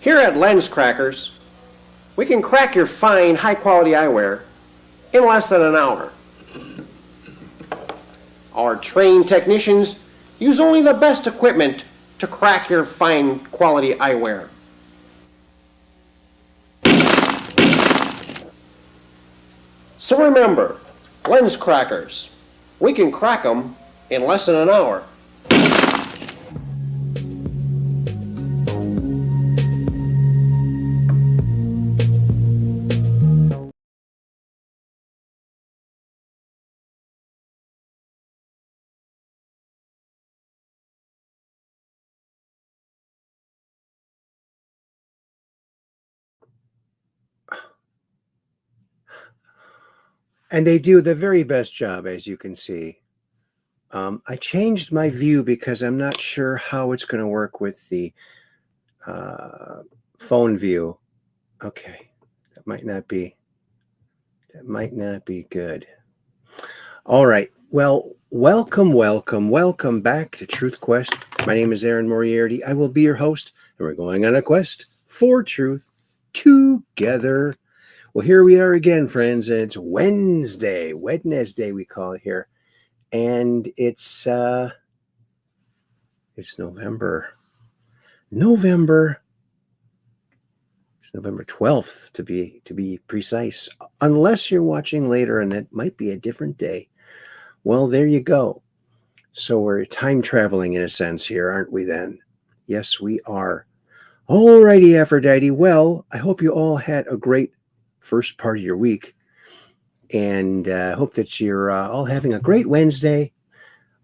Here at Lens Crackers, we can crack your fine, high-quality eyewear in less than an hour. Our trained technicians use only the best equipment to crack your fine quality eyewear. So remember, Lens Crackers, we can crack them in less than an hour. And they do the very best job, as you can see. I changed my view because I'm not sure how it's going to work with the phone view. Okay, that might not be good. All right. Well, welcome back to Truth Quest. My name is Aaron Moriarity. I will be your host, and we're going on a quest for truth together. Well, here we are again, friends, and it's Wednesday we call it here, and it's November. It's November 12th to be precise, unless you're watching later, and it might be a different day. Well, there you go. So we're time traveling in a sense here, aren't we? Then, yes, we are. Alrighty, Aphrodite. Well, I hope you all had a great first part of your week, and hope that you're all having a great Wednesday.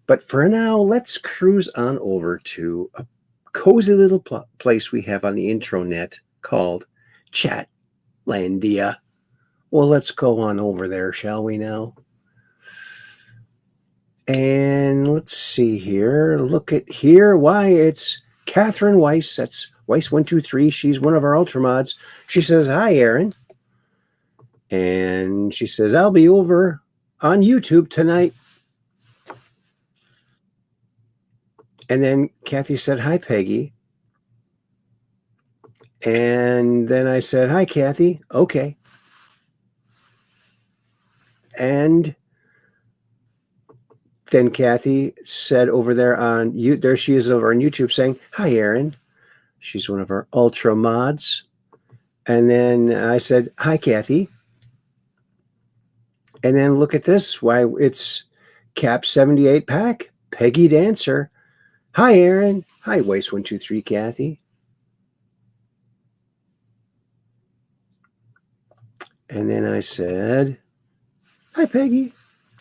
But for now, let's cruise on over to a cozy little place we have on the intranet called Chatlandia. Well, let's go on over there, shall we now? And let's see here. Look at here. Why, it's Catherine Weiss. That's Weiss123. She's one of our Ultramods. She says, "Hi, Aaron." And she says, "I'll be over on YouTube tonight." And then Kathy said, "Hi, Peggy." And then I said, "Hi, Kathy." Okay. And then Kathy said over there there she is over on YouTube saying, "Hi, Aaron." She's one of our Ultra mods. And then I said, "Hi, Kathy." And then look at this. Why, it's Cap 78 Pack, Peggy Dancer. "Hi, Aaron." "Hi, Weiss123, Kathy." And then I said, "Hi, Peggy,"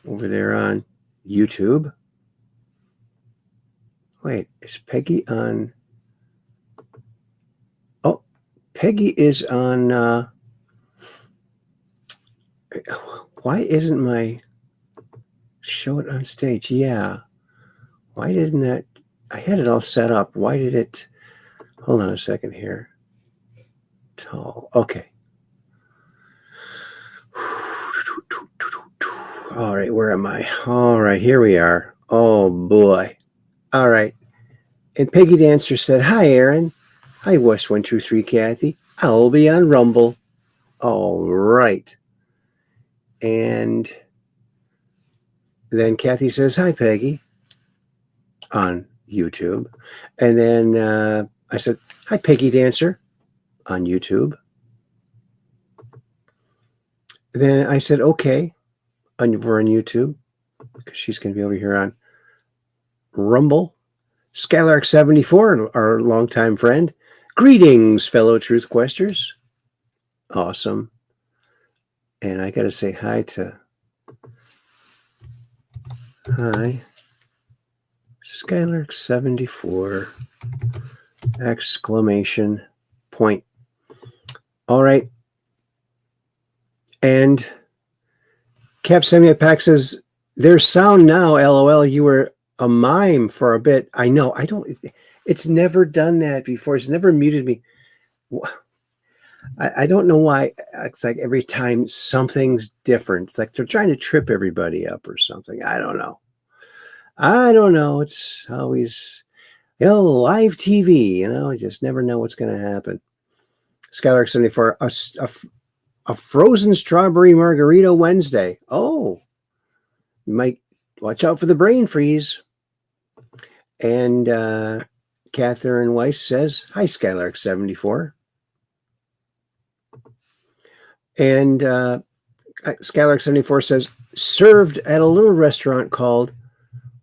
over there on YouTube. Wait, is Peggy on? Oh, Peggy is on. Why isn't my show it on stage? Yeah. Why didn't that? I had it all set up. Why did it? Hold on a second here. Tall. Okay. All right, where am I? All right, here we are. Oh, boy. All right. And Peggy Dancer said, "Hi, Aaron." "Hi, Weiss123, Kathy. I'll be on Rumble." All right. And then Kathy says, "Hi, Peggy," on YouTube. And then I said, "Hi, Peggy Dancer," on YouTube. And then I said, "Okay," over on YouTube, because she's going to be over here on Rumble. Skylark74, our longtime friend. "Greetings, fellow Truth Questers." Awesome. And I got to say hi, Skylark74, exclamation point. All right. And Cap 78 Pack says, "There's sound now, LOL. You were a mime for a bit." I know. It's never done that before. It's never muted me. I don't know why. It's like every time something's different. It's like they're trying to trip everybody up or something. I don't know. It's always, live TV, you just never know what's going to happen. Skylark74, a frozen strawberry margarita Wednesday. Oh, you might watch out for the brain freeze. And Catherine Weiss says, hi, Skylark74. And Skylark74 says, served at a little restaurant called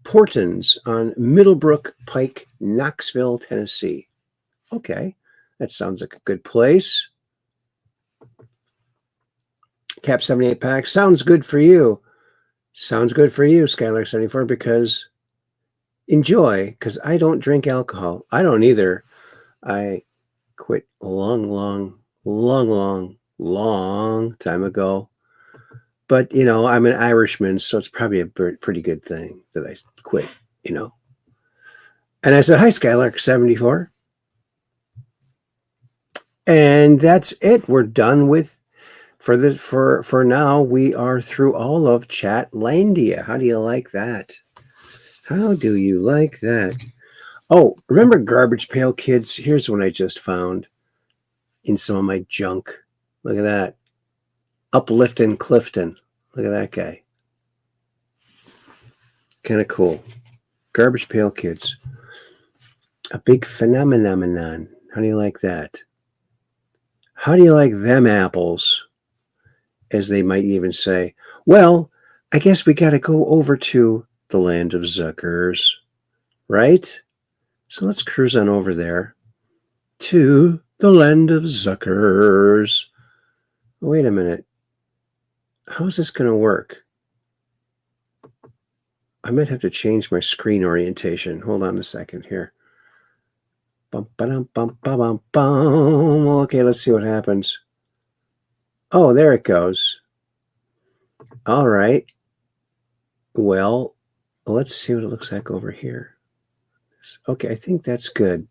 Porton's on Middlebrook Pike, Knoxville, Tennessee. Okay, that sounds like a good place. Cap 78 pack, sounds good for you. Sounds good for you, Skylark74, because enjoy, because I don't drink alcohol. I don't either. I quit a long time ago. But, you know, I'm an Irishman, so it's probably a pretty good thing that I quit, you know. And I said, hi, Skylark74. And that's it. We're done with, for now, we are through all of Chatlandia. How do you like that? How do you like that? Oh, remember Garbage Pail Kids? Here's one I just found in some of my junk. Look at that. Uplifting Clifton. Look at that guy. Kind of cool. Garbage Pail Kids. A big phenomenon. How do you like that? How do you like them apples? As they might even say. Well, I guess we got to go over to the land of Zuckers, right? So let's cruise on over there to the land of Zuckers. Wait a minute. How's this going to work? I might have to change my screen orientation. Hold on a second here. Okay, let's see what happens. Oh, there it goes. All right. Well, let's see what it looks like over here. Okay, I think that's good.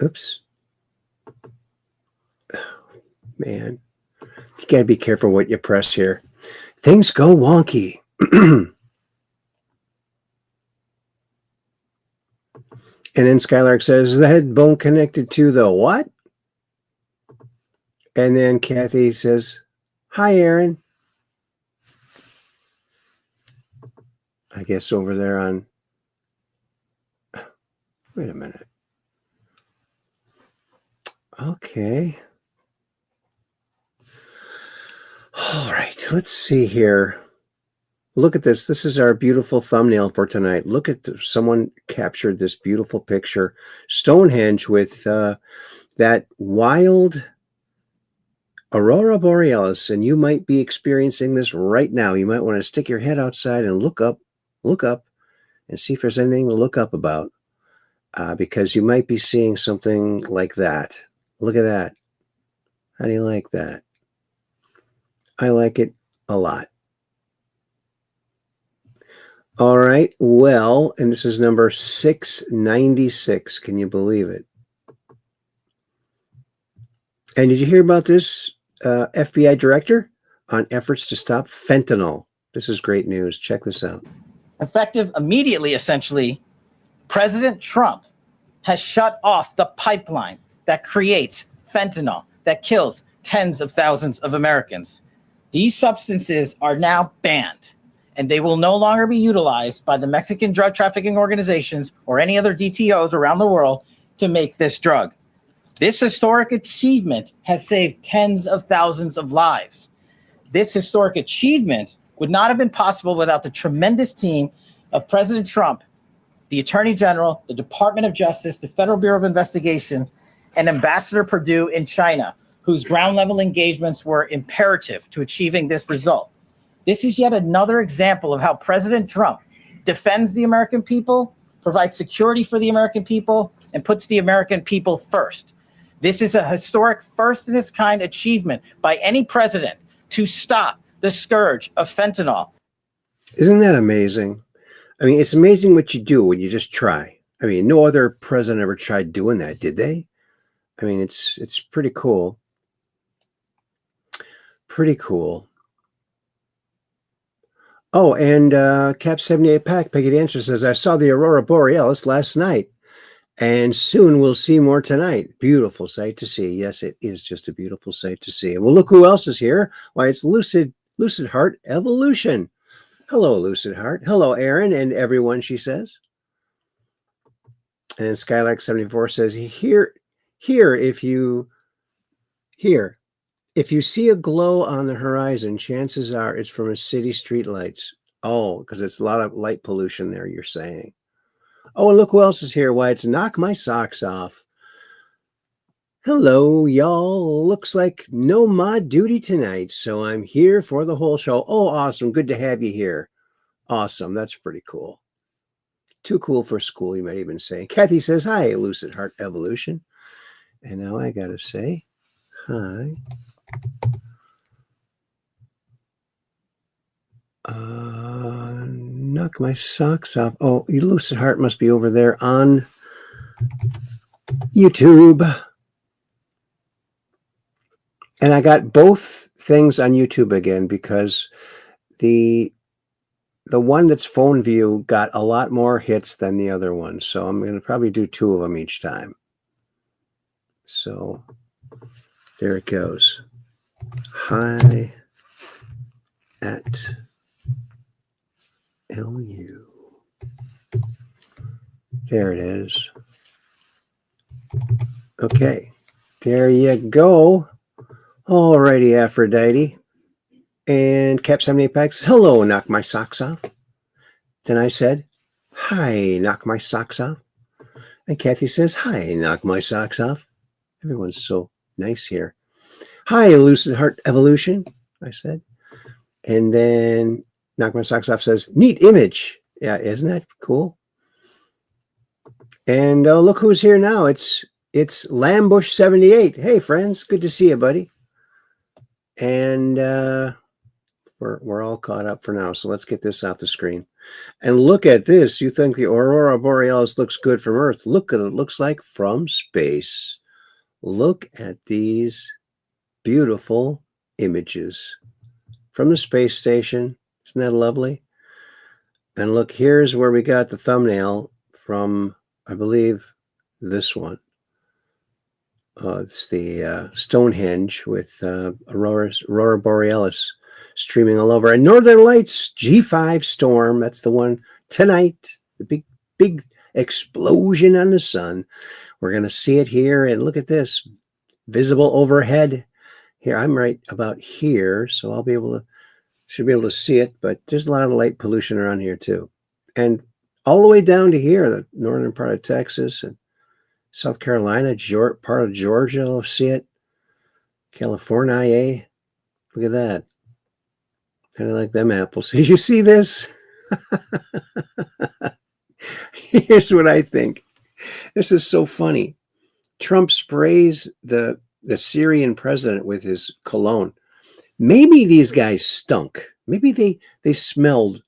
Oops. Oh, man. You got to be careful what you press here. Things go wonky. And then Skylark says, the head bone connected to the what? And then Kathy says, hi, Aaron. I guess over there on, wait a minute. Okay. All right, let's see here. Look at this. This is our beautiful thumbnail for tonight. Look at someone captured this beautiful picture. Stonehenge with that wild Aurora Borealis, and you might be experiencing this right now. You might want to stick your head outside and look up and see if there's anything to look up about, because you might be seeing something like that. Look at that. How do you like that? I like it a lot. All right. Well, and this is number 696. Can you believe it? And did you hear about this FBI director on efforts to stop fentanyl? This is great news. Check this out. Effective immediately, essentially, President Trump has shut off the pipeline that creates fentanyl that kills tens of thousands of Americans. These substances are now banned, and they will no longer be utilized by the Mexican drug trafficking organizations or any other DTOs around the world to make this drug. This historic achievement has saved tens of thousands of lives. This historic achievement would not have been possible without the tremendous team of President Trump, the Attorney General, the Department of Justice, the Federal Bureau of Investigation, and Ambassador Perdue in China, whose ground-level engagements were imperative to achieving this result. This is yet another example of how President Trump defends the American people, provides security for the American people, and puts the American people first. This is a historic first-in-its-kind achievement by any president to stop the scourge of fentanyl. Isn't that amazing? I mean, it's amazing what you do when you just try. I mean, no other president ever tried doing that, did they? I mean, it's pretty cool. Pretty cool. Oh, and Cap 78 Pack, Peggy Dancer says, I saw the Aurora Borealis last night And soon we'll see more tonight. Beautiful sight to see. Yes, it is just a beautiful sight to see. Well, look who else is here. Why, it's Lucid Heart Evolution. Hello, Lucid Heart. Hello, Aaron and everyone, she says. And Skylark74 says, if you see a glow on the horizon, chances are it's from a city street lights. Oh, because it's a lot of light pollution there, you're saying. Oh, and look who else is here. Why, it's Knock My Socks Off. Hello, y'all. Looks like no mod duty tonight, so I'm here for the whole show. Oh, awesome. Good to have you here. Awesome. That's pretty cool. Too cool for school, you might even say. Kathy says, hi, Lucid Heart Evolution. And now I got to say, hi. Knock my socks off. Oh, you Lucid Heart must be over there on YouTube. And I got both things on YouTube again because the one that's phone view got a lot more hits than the other one. So I'm going to probably do 2 of them each time. So there it goes. Hi at LU. There it is. Okay. There you go. Alrighty, Aphrodite. And Cap 78 Pack says, hello, Knock My Socks Off. Then I said, hi, Knock My Socks Off. And Kathy says, hi, Knock My Socks Off. Everyone's so nice here. Hi, Lucid Heart Evolution, I said. And then Knock My Socks Off says, neat image. Yeah, isn't that cool? And look who's here now. It's Lambush 78. Hey, friends, good to see you, buddy. And we're all caught up for now. So let's get this off the screen. And look at this. You think the Aurora Borealis looks good from Earth? Look at it. It looks like from space. Look at these beautiful images from the space station. Isn't that lovely? And look, here's where we got the thumbnail from, I believe, this one. It's the Stonehenge with Aurora Borealis streaming all over. And Northern Lights G5 storm. That's the one tonight. The big explosion on the sun. We're going to see it here. And look at this. Visible overhead. Here, I'm right about here. So I'll be able to, should be able to see it. But there's a lot of light pollution around here too. And all the way down to here, the northern part of Texas and South Carolina, part of Georgia, you'll see it. California, look at that. Kind of like them apples. Did you see this? Here's what I think. This is so funny. Trump sprays the Syrian president with his cologne. Maybe these guys stunk. Maybe they smelled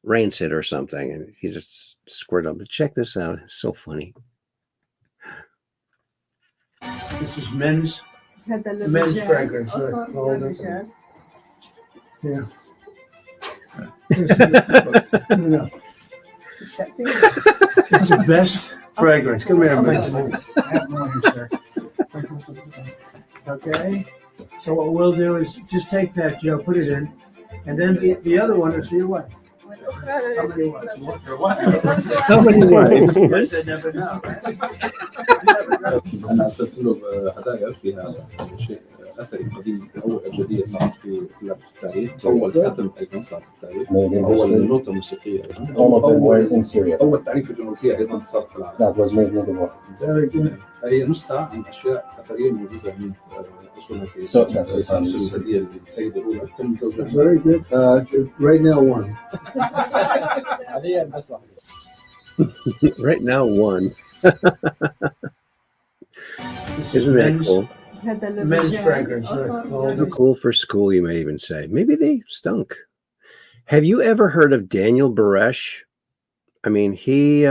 rancid or something, and he just squirted up. But check this out. It's so funny. This is men's fragrance. Yeah. It's the best fragrance. Come here, man. Okay. So what we'll do is just take that, Joe, put it in, and then the other one is for your wife. How many wives? How many wives? Yes, I never know. أنا أرسلت له هدايا فيها شيء أثري قديم. أول أبجدية صارت في التاريخ. أول ختم أيضا صار في التاريخ. أول نوتة موسيقية أيضا. أول تعريف الجمهورية أيضا صار في العالم. That was made in the world. Very good. هي نسخة عن أشياء أثرية موجودة من أصولنا في الهدية للسيدة الأولى. كم زوجة؟ Very good. Right now one. Right now, one. Isn't that cool? Men's fragrance. Right. Cool for school, you might even say. Maybe they stunk. Have you ever heard of Daniel Baresh? I mean, he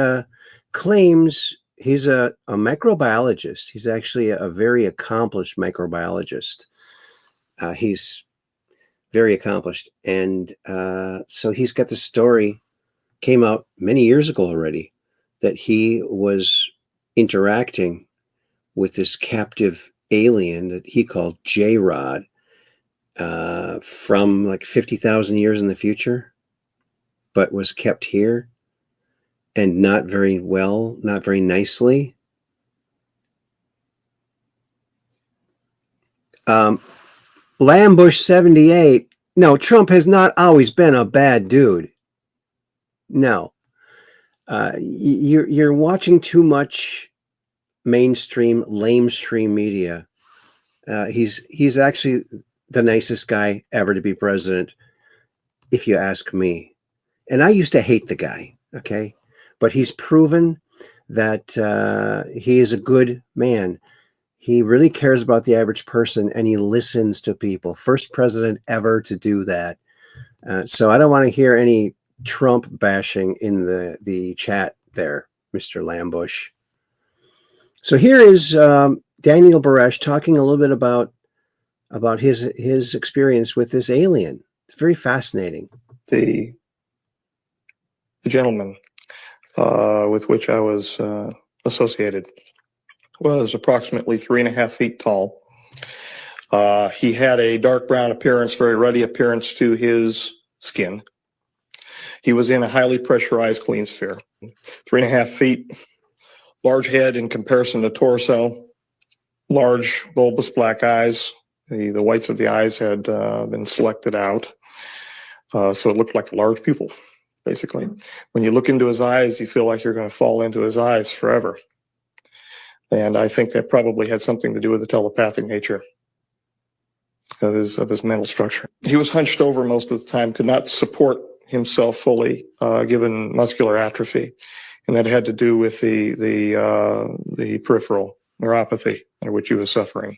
claims he's a microbiologist. He's actually a very accomplished microbiologist. He's very accomplished. And so he's got the story, came out many years ago already, that he was interacting with this captive alien that he called J-Rod from like 50,000 years in the future, but was kept here and not very well, not very nicely. Lambush 78. No, Trump has not always been a bad dude. No. You're watching too much mainstream, lamestream media. He's actually the nicest guy ever to be president, if you ask me. And I used to hate the guy, okay? But he's proven that he is a good man. He really cares about the average person, and he listens to people. First president ever to do that. So I don't want to hear any Trump bashing in the chat there, Mr. Lambush. So here is Daniel Baresh talking a little bit about his experience with this alien. It's very fascinating. The gentleman with which I was associated was approximately 3.5 feet tall. He had a dark brown appearance, very ruddy appearance to his skin. He was in a highly pressurized clean sphere. 3.5 feet, large head in comparison to torso, large bulbous black eyes. The whites of the eyes had been selected out, so it looked like a large pupil, basically. When you look into his eyes, you feel like you're going to fall into his eyes forever. And I think that probably had something to do with the telepathic nature of his mental structure. He was hunched over most of the time, could not support himself fully, given muscular atrophy, and that had to do with the peripheral neuropathy under which he was suffering.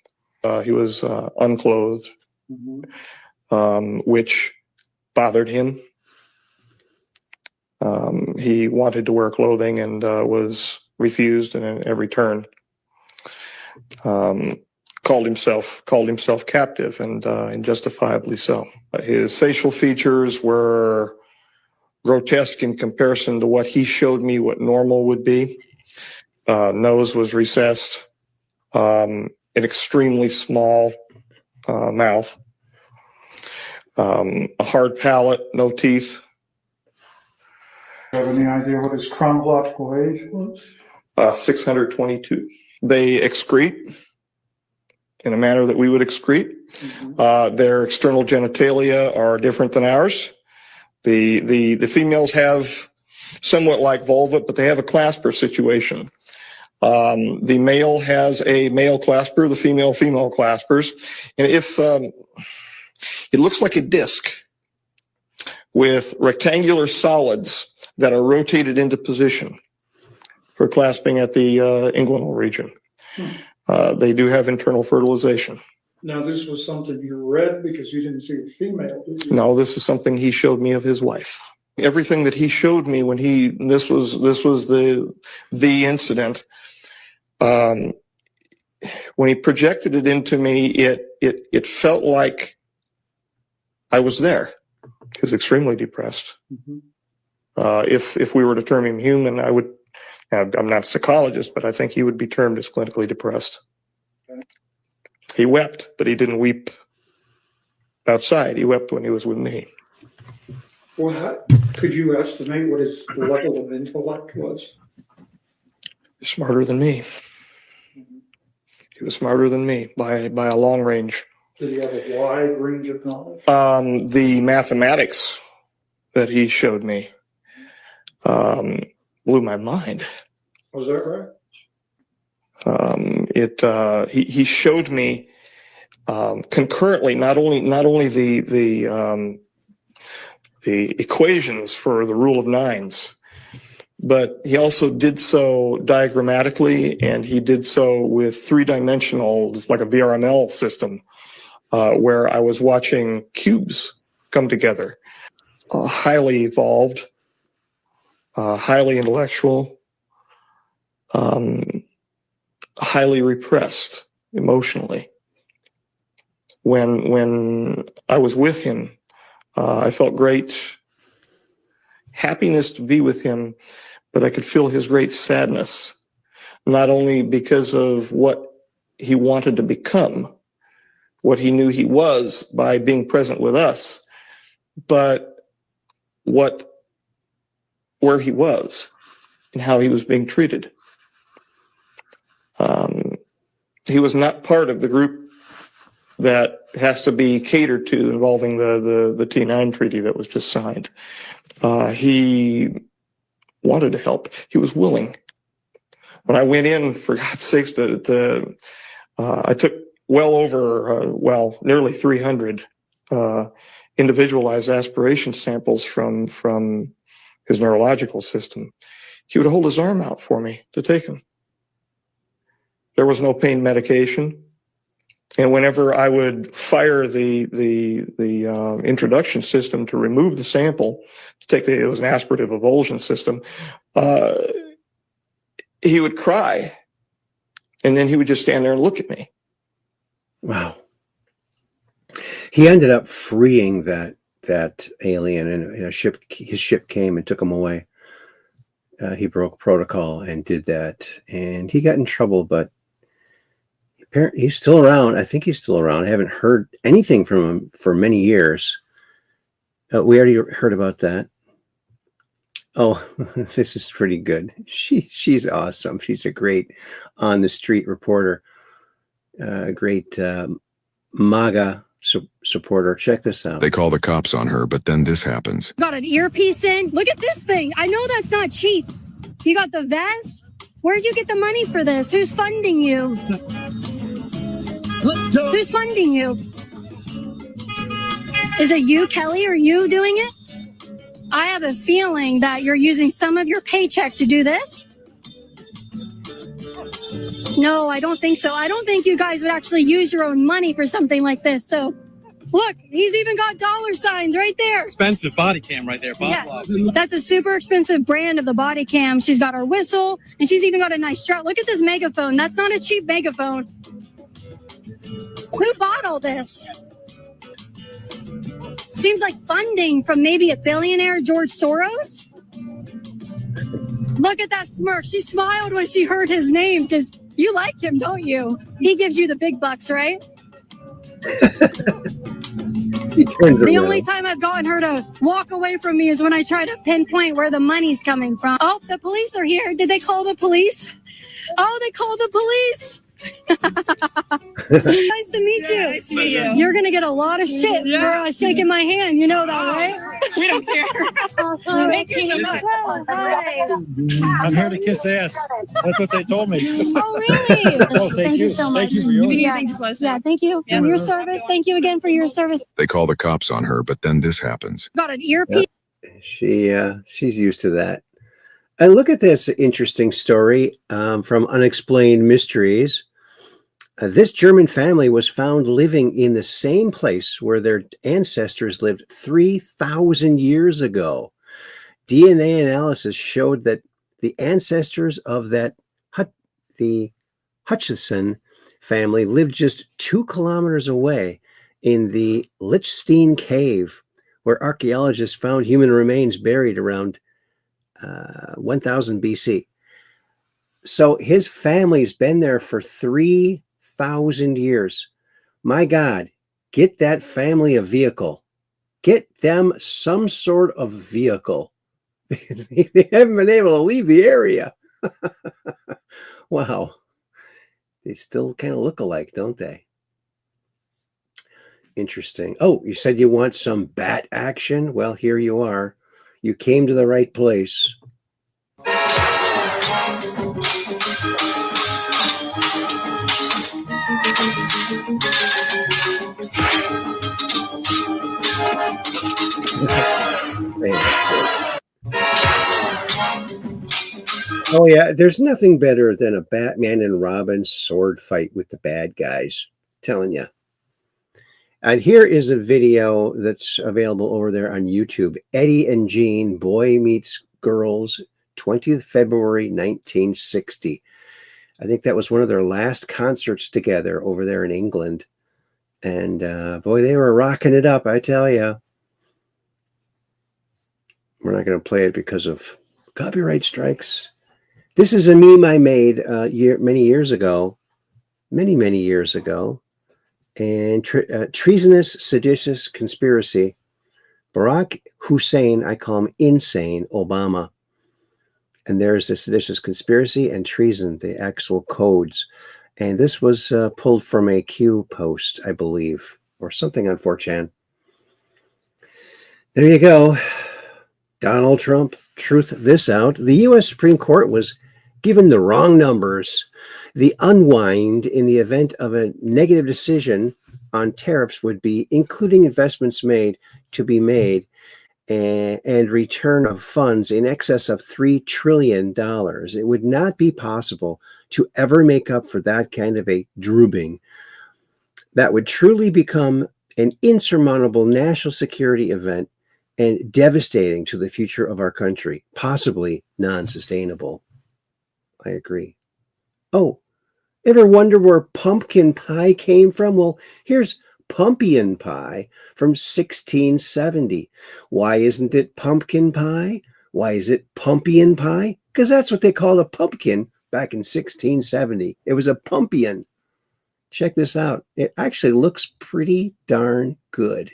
He was unclothed, which bothered him. He wanted to wear clothing and was refused in every turn. Called himself captive, and justifiably so. His facial features were grotesque in comparison to what he showed me what normal would be. Nose was recessed, an extremely small mouth, a hard palate, no teeth. Do you have any idea what his chronological age was? 622. They excrete in a manner that we would excrete. Their external genitalia are different than ours. The females have somewhat like vulva, but they have a clasper situation. The male has a male clasper, the female claspers. And if it looks like a disc with rectangular solids that are rotated into position for clasping at the inguinal region. They do have internal fertilization. Now, this was something you read because you didn't see a female, did you? No, this is something he showed me of his wife. Everything that he showed me when this was the incident. When he projected it into me, it felt like I was there. He was extremely depressed. If we were to term him human, I'm not a psychologist, but I think he would be termed as clinically depressed. He wept, but he didn't weep outside. He wept when he was with me. Well, could you estimate what his level of intellect was? Smarter than me. He was smarter than me by a long range. Did he have a wide range of knowledge? The mathematics that he showed me blew my mind. Was that right? He showed me concurrently not only the equations for the rule of nines, but he also did so diagrammatically, and he did so with three-dimensional, like a VRML system, where I was watching cubes come together. Highly evolved, highly intellectual, highly repressed emotionally. When I was with him, I felt great happiness to be with him, but I could feel his great sadness, not only because of what he wanted to become, what he knew he was by being present with us, but where he was and how he was being treated. He was not part of the group that has to be catered to involving the T9 treaty that was just signed. He wanted to help. He was willing. When I went in, for God's sakes, I took well over, nearly 300 individualized aspiration samples from his neurological system. He would hold his arm out for me to take them. There was no pain medication. And whenever I would fire the introduction system to remove the sample, it was an aspirative avulsion system, he would cry. And then he would just stand there and look at me. Wow. He ended up freeing that alien, and his ship came and took him away. He broke protocol and did that, and he got in trouble, but apparently he's still around. I think he's still around. I haven't heard anything from him for many years. We already heard about that. Oh, this is pretty good. She's awesome. She's a great on the street reporter, great MAGA supporter. Check this out. They call the cops on her, but then this happens. Got an earpiece in. Look at this thing. I know that's not cheap. You got the vest. Where'd you get the money for this? Who's funding you? Who's funding you? Is it you, Kelly? Are you doing it? I have a feeling that you're using some of your paycheck to do this. No, I don't think so. I don't think you guys would actually use your own money for something like this. So, look, he's even got dollar signs right there. Expensive body cam right there. Yeah, that's a super expensive brand of the body cam. She's got her whistle, and she's even got a nice strap. Look at this megaphone. That's not a cheap megaphone. Who bought all this? Seems like funding from maybe a billionaire, George Soros. Look at that smirk. She smiled when she heard his name because you like him, don't you? He gives you the big bucks, right? The only time I've gotten her to walk away from me is when I try to pinpoint where the money's coming from. Oh, the police are here. Did they call the police? Oh, they called the police. Nice to meet you. Nice to meet you. You're gonna get a lot of shit for shaking my hand. You know that, right? We don't care. Thank you so much. Hi. I'm here to kiss ass. That's what they told me. Oh, really? Oh, thank you so much. Thank you for yours. If you need anything, just let us know. Yeah, thank you for your service. Thank you again for your service. They call the cops on her, but then this happens. Got an earpiece. She's used to that. And look at this interesting story from Unexplained Mysteries. This German family was found living in the same place where their ancestors lived 3,000 years ago. DNA analysis showed that the ancestors of the Hutchison family lived just 2 kilometers away in the Lichtenstein cave, where archaeologists found human remains buried around 1000 BC. So his family's been there for 3,000 years. My God, get that family a vehicle. Get them some sort of vehicle. They haven't been able to leave the area. Wow. They still kind of look alike, don't they? Interesting. Oh, you said you want some bat action? Well, here you are. You came to the right place. Oh yeah, there's nothing better than a Batman and Robin sword fight with the bad guys. I'm telling you. And here is a video that's available over there on YouTube. Eddie and Jean, Boy Meets Girls, 20th February 1960. I think that was one of their last concerts together over there in England. And boy, they were rocking it up, I tell you. We're not going to play it because of copyright strikes. This is a meme I made many years ago, many years ago. And treasonous, seditious conspiracy. Barack Hussein, I call him insane, Obama. And there's the seditious conspiracy and treason, the actual codes. And this was pulled from a Q post, I believe, or something on 4chan. There you go. Donald Trump, truth this out. The U.S. Supreme Court was given the wrong numbers. The unwind in the event of a negative decision on tariffs would be including investments to be made and return of funds in excess of $3 trillion. It would not be possible to ever make up for that kind of a droobing. That would truly become an insurmountable national security event and devastating to the future of our country, possibly non-sustainable. I agree. Oh, ever wonder where pumpkin pie came from? Well, here's pumpkin pie from 1670. Why isn't it pumpkin pie? Why is it pumpkin pie? Because that's what they called a pumpkin back in 1670. It was a pumpkin. Check this out. It actually looks pretty darn good.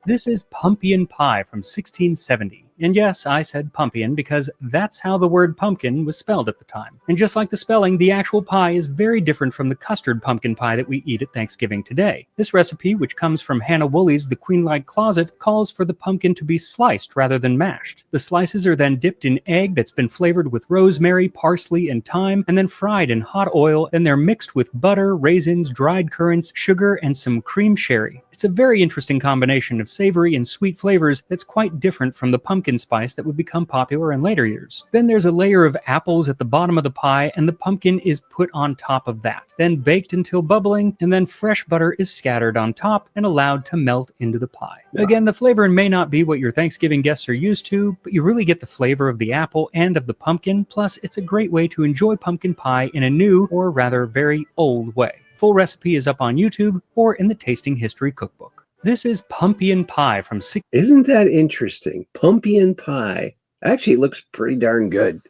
This is pumpkin pie from 1670. And yes, I said pumpkin because that's how the word pumpkin was spelled at the time. And just like the spelling, the actual pie is very different from the custard pumpkin pie that we eat at Thanksgiving today. This recipe, which comes from Hannah Woolley's The Queen-like Closet, calls for the pumpkin to be sliced rather than mashed. The slices are then dipped in egg that's been flavored with rosemary, parsley, and thyme, and then fried in hot oil, and they're mixed with butter, raisins, dried currants, sugar, and some cream sherry. It's a very interesting combination of savory and sweet flavors that's quite different from the pumpkin spice that would become popular in later years. Then there's a layer of apples at the bottom of the pie, and the pumpkin is put on top of that, then baked until bubbling, and then fresh butter is scattered on top and allowed to melt into the pie. Yeah. Again, the flavor may not be what your Thanksgiving guests are used to, but you really get the flavor of the apple and of the pumpkin, plus it's a great way to enjoy pumpkin pie in a new, or rather very old way. Full recipe is up on YouTube or in the Tasting History Cookbook. This is pumpkin pie from Isn't that interesting? Pumpkin pie. Actually, it looks pretty darn good.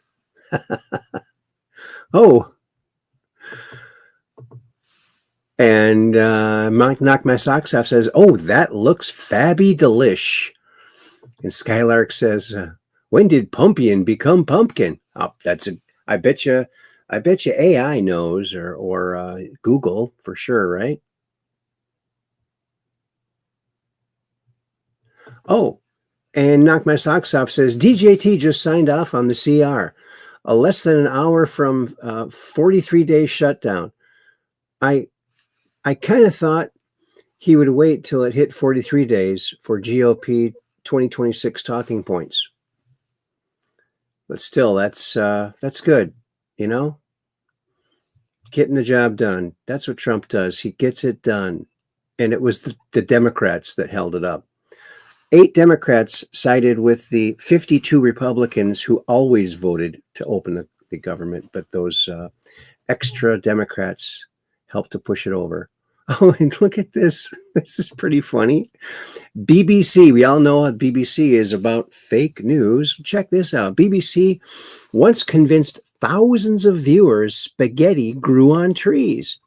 Oh. And Knock My Socks Off says, oh, that looks fabby delish. And Skylark says, when did pumpkin become pumpkin? Oh, I bet you AI knows or Google for sure, right? Oh, and Knock My Socks Off says, DJT just signed off on the CR. Less than an hour from 43-day shutdown. I kind of thought he would wait till it hit 43 days for GOP 2026 talking points. But still, that's good, you know? Getting the job done. That's what Trump does. He gets it done. And it was the Democrats that held it up. 8 Democrats sided with the 52 Republicans who always voted to open the government, but those extra Democrats helped to push it over. Oh, and look at this. This is pretty funny. BBC, we all know what BBC is about fake news. Check this out. BBC once convinced thousands of viewers spaghetti grew on trees.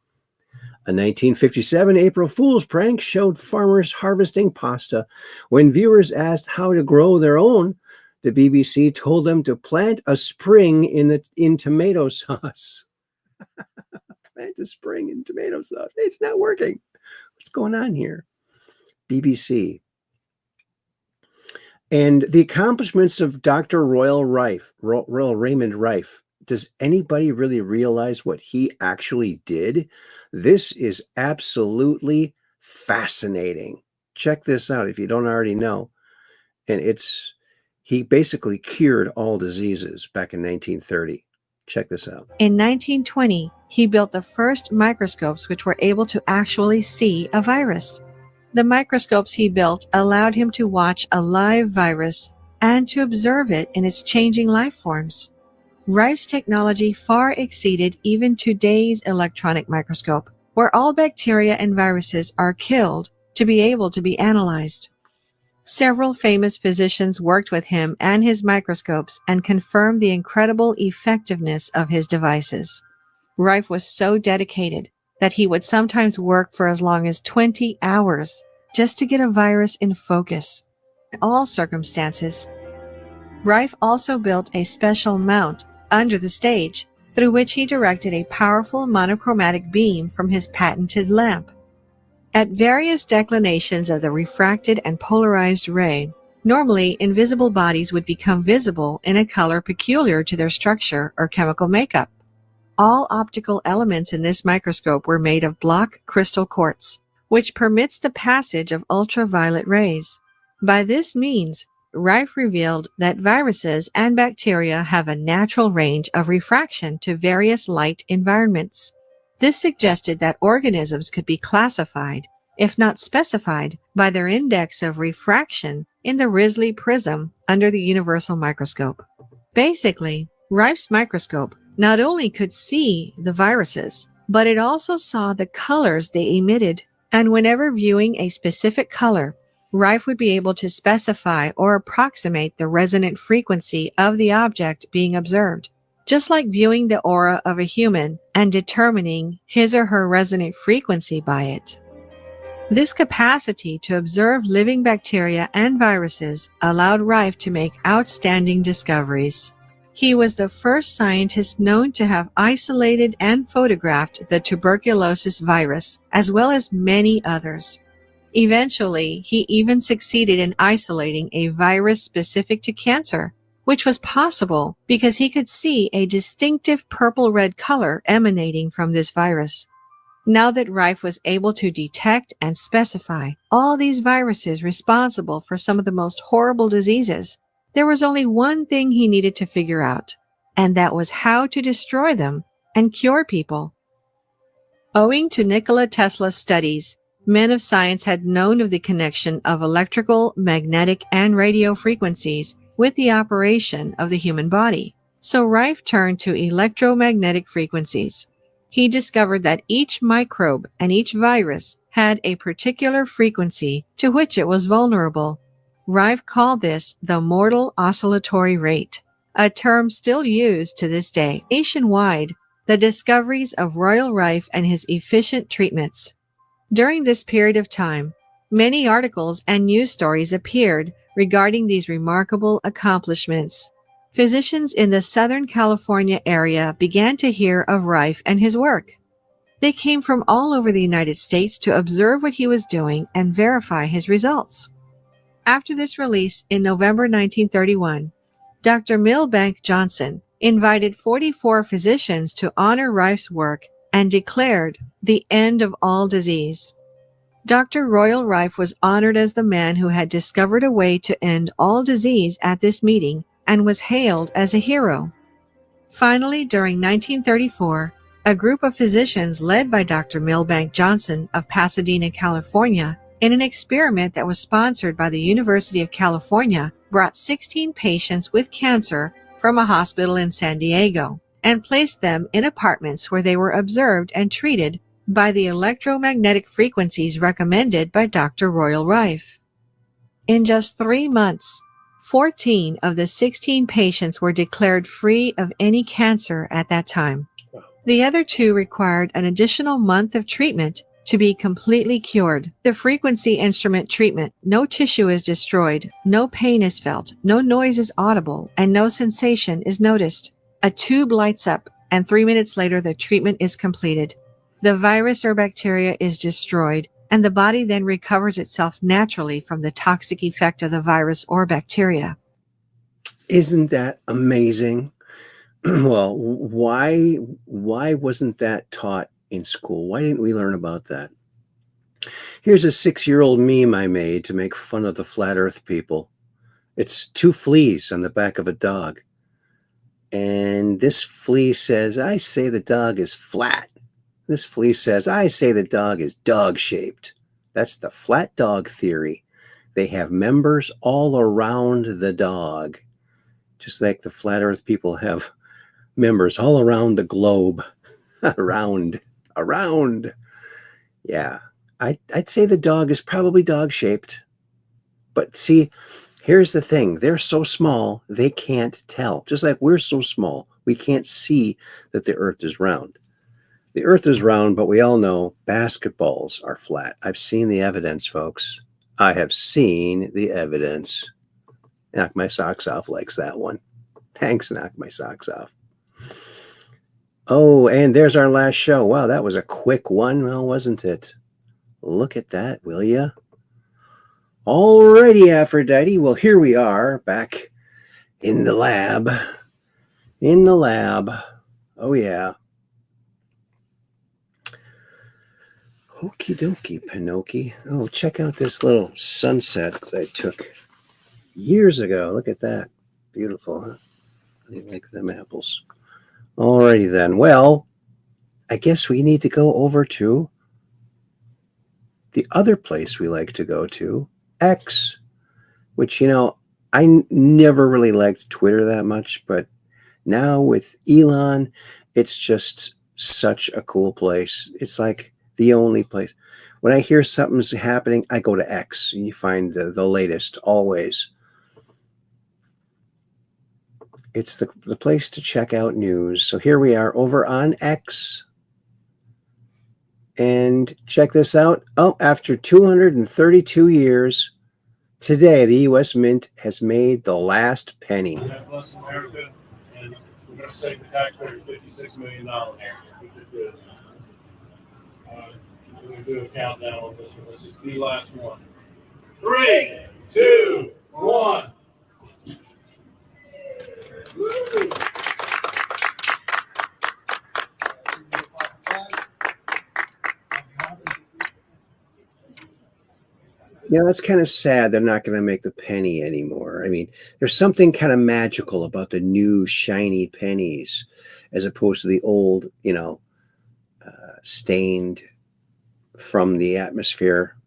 A 1957 April Fool's prank showed farmers harvesting pasta. When viewers asked how to grow their own, the BBC told them to plant a spring in tomato sauce. Plant a spring in tomato sauce. Hey, it's not working. What's going on here? BBC. And the accomplishments of Dr. Royal Raymond Rife. Does anybody really realize what he actually did? This is absolutely fascinating. Check this out if you don't already know. And he basically cured all diseases back in 1930. Check this out. In 1920, he built the first microscopes which were able to actually see a virus. The microscopes he built allowed him to watch a live virus and to observe it in its changing life forms. Rife's technology far exceeded even today's electronic microscope, where all bacteria and viruses are killed to be able to be analyzed. Several famous physicians worked with him and his microscopes and confirmed the incredible effectiveness of his devices. Rife was so dedicated that he would sometimes work for as long as 20 hours just to get a virus in focus. In all circumstances, Rife also built a special mount under the stage through which he directed a powerful monochromatic beam from his patented lamp. At various declinations of the refracted and polarized ray, normally invisible bodies would become visible in a color peculiar to their structure or chemical makeup. All optical elements in this microscope were made of block crystal quartz, which permits the passage of ultraviolet rays. By this means, Rife revealed that viruses and bacteria have a natural range of refraction to various light environments. This suggested that organisms could be classified, if not specified, by their index of refraction in the Risley prism under the universal microscope. Basically, Rife's microscope not only could see the viruses, but it also saw the colors they emitted, and whenever viewing a specific color, Rife would be able to specify or approximate the resonant frequency of the object being observed, just like viewing the aura of a human and determining his or her resonant frequency by it. This capacity to observe living bacteria and viruses allowed Rife to make outstanding discoveries. He was the first scientist known to have isolated and photographed the tuberculosis virus, as well as many others. Eventually, he even succeeded in isolating a virus specific to cancer, which was possible because he could see a distinctive purple-red color emanating from this virus. Now that Rife was able to detect and specify all these viruses responsible for some of the most horrible diseases, there was only one thing he needed to figure out, and that was how to destroy them and cure people. Owing to Nikola Tesla's studies, men of science had known of the connection of electrical, magnetic, and radio frequencies with the operation of the human body. So Rife turned to electromagnetic frequencies. He discovered that each microbe and each virus had a particular frequency to which it was vulnerable. Rife called this the mortal oscillatory rate, a term still used to this day. Nationwide, the discoveries of Royal Rife and his efficient treatments. During this period of time, many articles and news stories appeared regarding these remarkable accomplishments. Physicians in the Southern California area began to hear of Rife and his work. They came from all over the United States to observe what he was doing and verify his results. After this release in November 1931, Dr. Milbank Johnson invited 44 physicians to honor Rife's work and declared the end of all disease. Dr. Royal Rife was honored as the man who had discovered a way to end all disease at this meeting and was hailed as a hero. Finally, during 1934, a group of physicians led by Dr. Milbank Johnson of Pasadena, California, in an experiment that was sponsored by the University of California, brought 16 patients with cancer from a hospital in San Diego and placed them in apartments where they were observed and treated by the electromagnetic frequencies recommended by Dr. Royal Rife. In just 3 months, 14 of the 16 patients were declared free of any cancer at that time. The other 2 required an additional month of treatment to be completely cured. The frequency instrument treatment, no tissue is destroyed, no pain is felt, no noise is audible, and no sensation is noticed. A tube lights up, and 3 minutes later the treatment is completed. The virus or bacteria is destroyed, and the body then recovers itself naturally from the toxic effect of the virus or bacteria. Isn't that amazing? Well, why wasn't that taught in school? Why didn't we learn about that? Here's a 6-year-old meme I made to make fun of the flat earth people. It's 2 fleas on the back of a dog. And this flea says, I say the dog is flat. This flea says, I say the dog is dog-shaped. That's the flat dog theory. They have members all around the dog, just like the flat earth people have members all around the globe. around. Yeah. I'd say the dog is probably dog-shaped. But see, here's the thing. They're so small, they can't tell. Just like we're so small, we can't see that the earth is round. The earth is round, but we all know basketballs are flat. I've seen the evidence, folks. I have seen the evidence. Knock my socks off likes that one. Thanks, knock my socks off. Oh, and there's our last show. Wow, that was a quick one, well, wasn't it? Look at that, will ya? Alrighty, Aphrodite. Well, here we are, back in the lab. In the lab. Oh, yeah. Okie dokie, Pinocchio. Oh, check out this little sunset that I took years ago. Look at that. Beautiful, huh? How do you like them apples? Alrighty then. Well, I guess we need to go over to the other place we like to go to, X, which, you know, I never really liked Twitter that much, but now with Elon, it's just such a cool place. It's like the only place. When I hear something's happening, I go to X and you find the latest always. It's the place to check out news. So here we are over on X. And check this out. Oh, after 232 years, today the U.S. Mint has made the last penny. God bless America, and we're going to save the taxpayers $56 million, which is good. We're going to do a countdown on this one. This is the last one. 3, 2, 1. You know, it's kind of sad they're not going to make the penny anymore. I mean, there's something kind of magical about the new shiny pennies as opposed to the old, you know, stained from the atmosphere.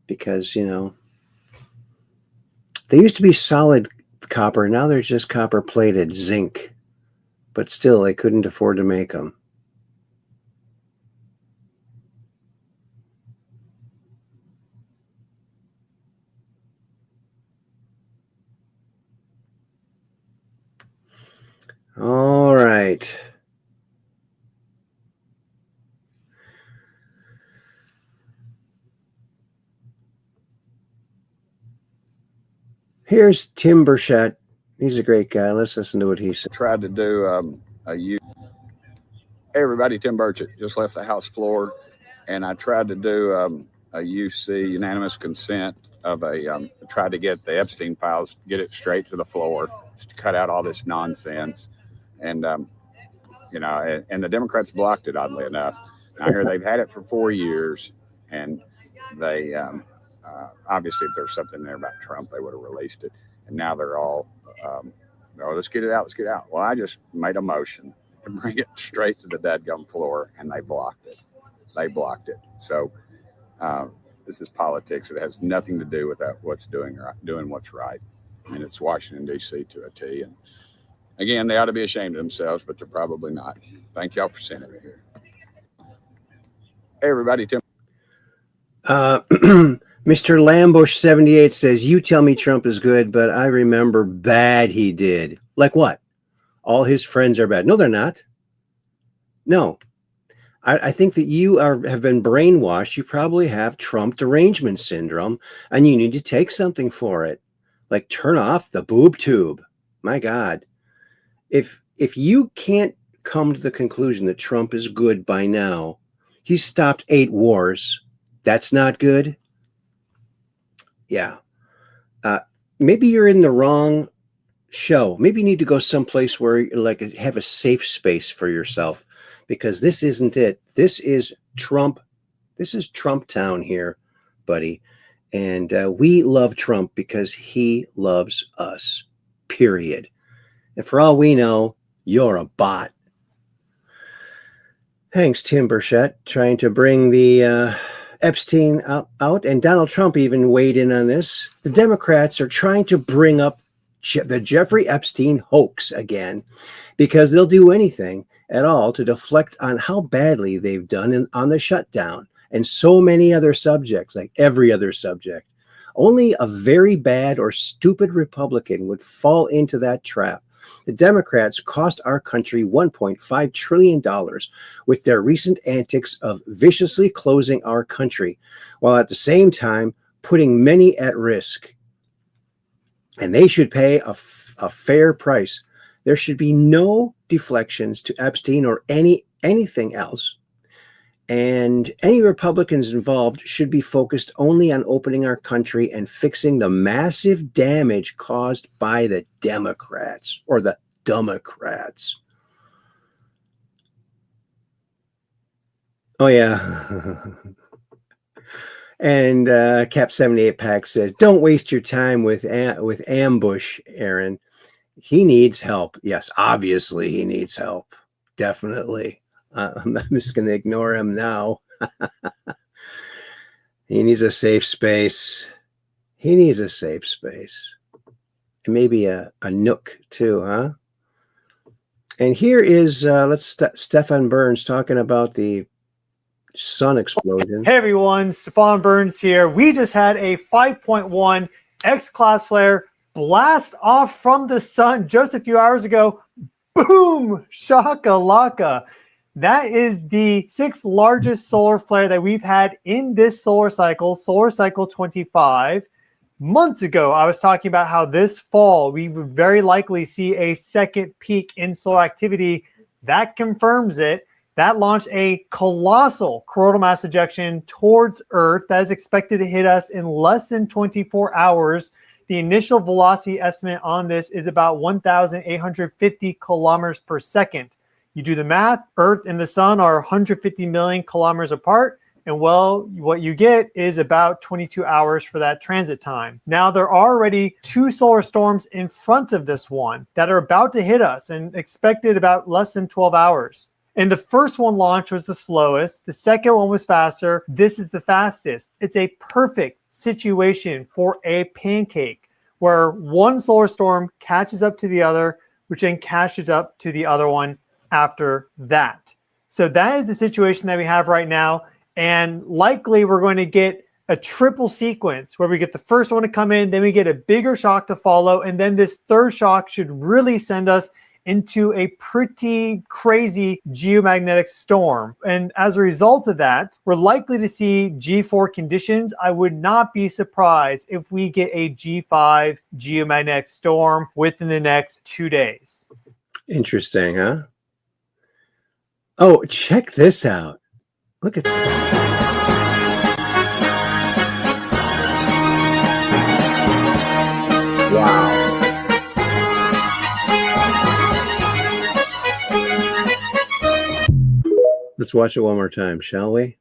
Because, you know, they used to be solid copper. Now they're just copper plated zinc. But still, they couldn't afford to make them. All right. Here's Tim Burchett. He's a great guy. Let's listen to what he said. Tried to do Hey everybody, Tim Burchett just left the House floor, and I tried to do a UC unanimous consent of tried to get the Epstein files, get it straight to the floor, to cut out all this nonsense, and you know, and the Democrats blocked it. Oddly enough, I hear they've had it for 4 years, and they obviously if there's something there about Trump, they would have released it, and now they're all oh, let's get it out, let's get it out. Well, I just made a motion to bring it straight to the dadgum floor, and they blocked it. They blocked it. So this is politics. It has nothing to do with what's doing what's right. I mean, it's Washington, D.C. to a T. And again, they ought to be ashamed of themselves, but they're probably not. Thank y'all for sending me here. Hey, everybody. Tim. Mr. Lambush 78 says, you tell me Trump is good, but I remember bad he did. Like what? All his friends are bad. No, they're not. No. I think that you have been brainwashed. You probably have Trump derangement syndrome, and you need to take something for it. Like turn off the boob tube. My God. If you can't come to the conclusion that Trump is good by now, he's stopped 8 wars. That's not good. Yeah. Maybe you're in the wrong show. Maybe you need to go someplace where you like have a safe space for yourself, because this isn't it. This is Trump. This is Trump town here, buddy. And we love Trump because he loves us, period. And for all we know, you're a bot. Thanks, Tim Burchett, trying to bring the Epstein out. And Donald Trump even weighed in on this. The Democrats are trying to bring up the Jeffrey Epstein hoax again, because they'll do anything at all to deflect on how badly they've done on the shutdown and so many other subjects, like every other subject. Only a very bad or stupid Republican would fall into that trap. The Democrats cost our country $1.5 trillion with their recent antics of viciously closing our country, while at the same time putting many at risk. And they should pay a fair price. There should be no deflections to Epstein or anything else. And any Republicans involved should be focused only on opening our country and fixing the massive damage caused by the Democrats or the Democrats. Oh, yeah. And Cap 78 Pack says, don't waste your time with Ambush, Aaron. He needs help. Yes, obviously he needs help. Definitely. I'm just going to ignore him now. He needs a safe space. He needs a safe space. And maybe a nook too, huh? And here is, Stefan Burns talking about the sun explosion. Hey everyone, Stefan Burns here. We just had a 5.1 X-class flare blast off from the sun just a few hours ago. Boom! Shakalaka. That is the 6th largest solar flare that we've had in this solar cycle 25. Months ago, I was talking about how this fall we would very likely see a second peak in solar activity. That confirms it. That launched a colossal coronal mass ejection towards Earth that is expected to hit us in less than 24 hours. The initial velocity estimate on this is about 1,850 kilometers per second. You do the math, Earth and the sun are 150 million kilometers apart, and well, what you get is about 22 hours for that transit time. Now, there are already 2 solar storms in front of this one that are about to hit us and expected about less than 12 hours. And the first one launched was the slowest. The second one was faster. This is the fastest. It's a perfect situation for a pancake where one solar storm catches up to the other, which then catches up to the other one after that. So that is the situation that we have right now. And likely we're going to get a triple sequence where we get the first one to come in, then we get a bigger shock to follow. And then this third shock should really send us into a pretty crazy geomagnetic storm. And as a result of that, we're likely to see G4 conditions. I would not be surprised if we get a G5 geomagnetic storm within the next 2 days. Interesting, huh? Oh, check this out. Look at that. Wow. Let's watch it one more time, shall we?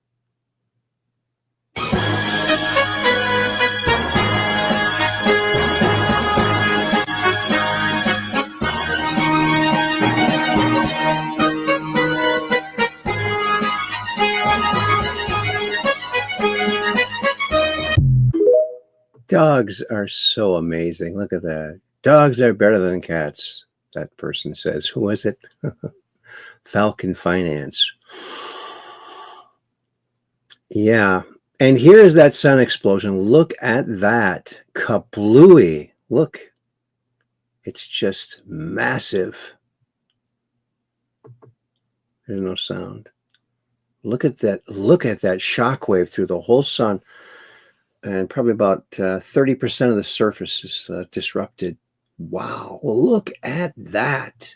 Dogs are so amazing. Look at that. Dogs are better than cats, that person says. Who was it? Falcon Finance. Yeah. And here's that sun explosion. Look at that. Kablooey. Look. It's just massive. There's no sound. Look at that. Look at that shockwave through the whole sun. And probably about 30% of the surface is disrupted. Wow. Well, look at that.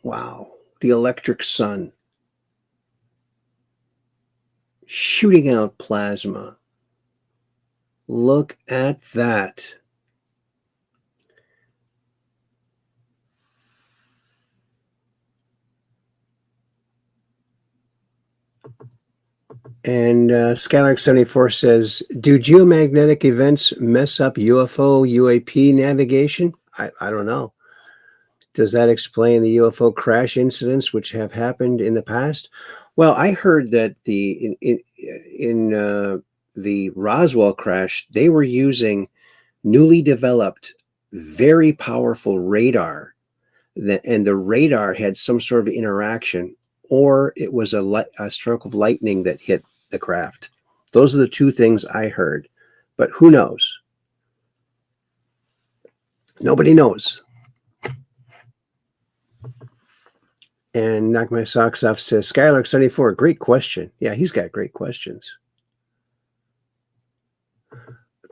Wow. The electric sun shooting out plasma. Look at that. And Skylark74 says, do geomagnetic events mess up UFO, UAP navigation? I don't know. Does that explain the UFO crash incidents which have happened in the past? Well, I heard that in the Roswell crash, they were using newly developed, very powerful radar, and the radar had some sort of interaction, or it was a stroke of lightning that hit the craft. Those are the two things I heard. But who knows? Nobody knows. And Knock My Socks Off says, Skylark74, great question. Yeah, he's got great questions.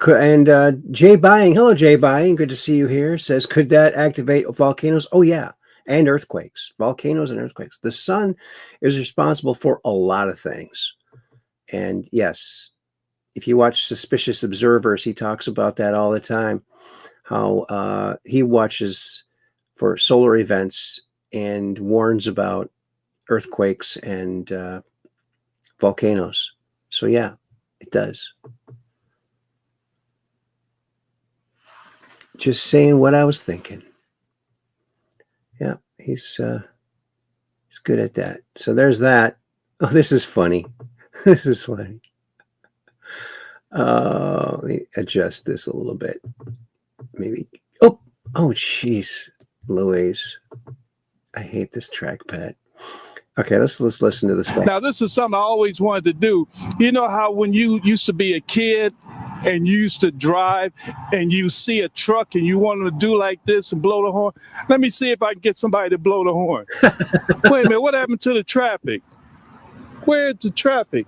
And Jay Buying, hello, Jay Buying. Good to see you here. Says, could that activate volcanoes? Oh, yeah. And earthquakes, volcanoes and earthquakes. The sun is responsible for a lot of things. And yes, if you watch Suspicious Observers, he talks about that all the time, how he watches for solar events and warns about earthquakes and volcanoes. So yeah, it does. Just saying what I was thinking. Yeah, he's good at that. So there's that. Oh, this is funny. This is funny. Let me adjust this a little bit. Maybe. Oh, jeez, Louise. I hate this trackpad. Okay, let's listen to this guy. Now, this is something I always wanted to do. You know how when you used to be a kid and you used to drive and you see a truck and you wanted to do like this and blow the horn? Let me see if I can get somebody to blow the horn. Wait a minute, what happened to the traffic? Where's the traffic?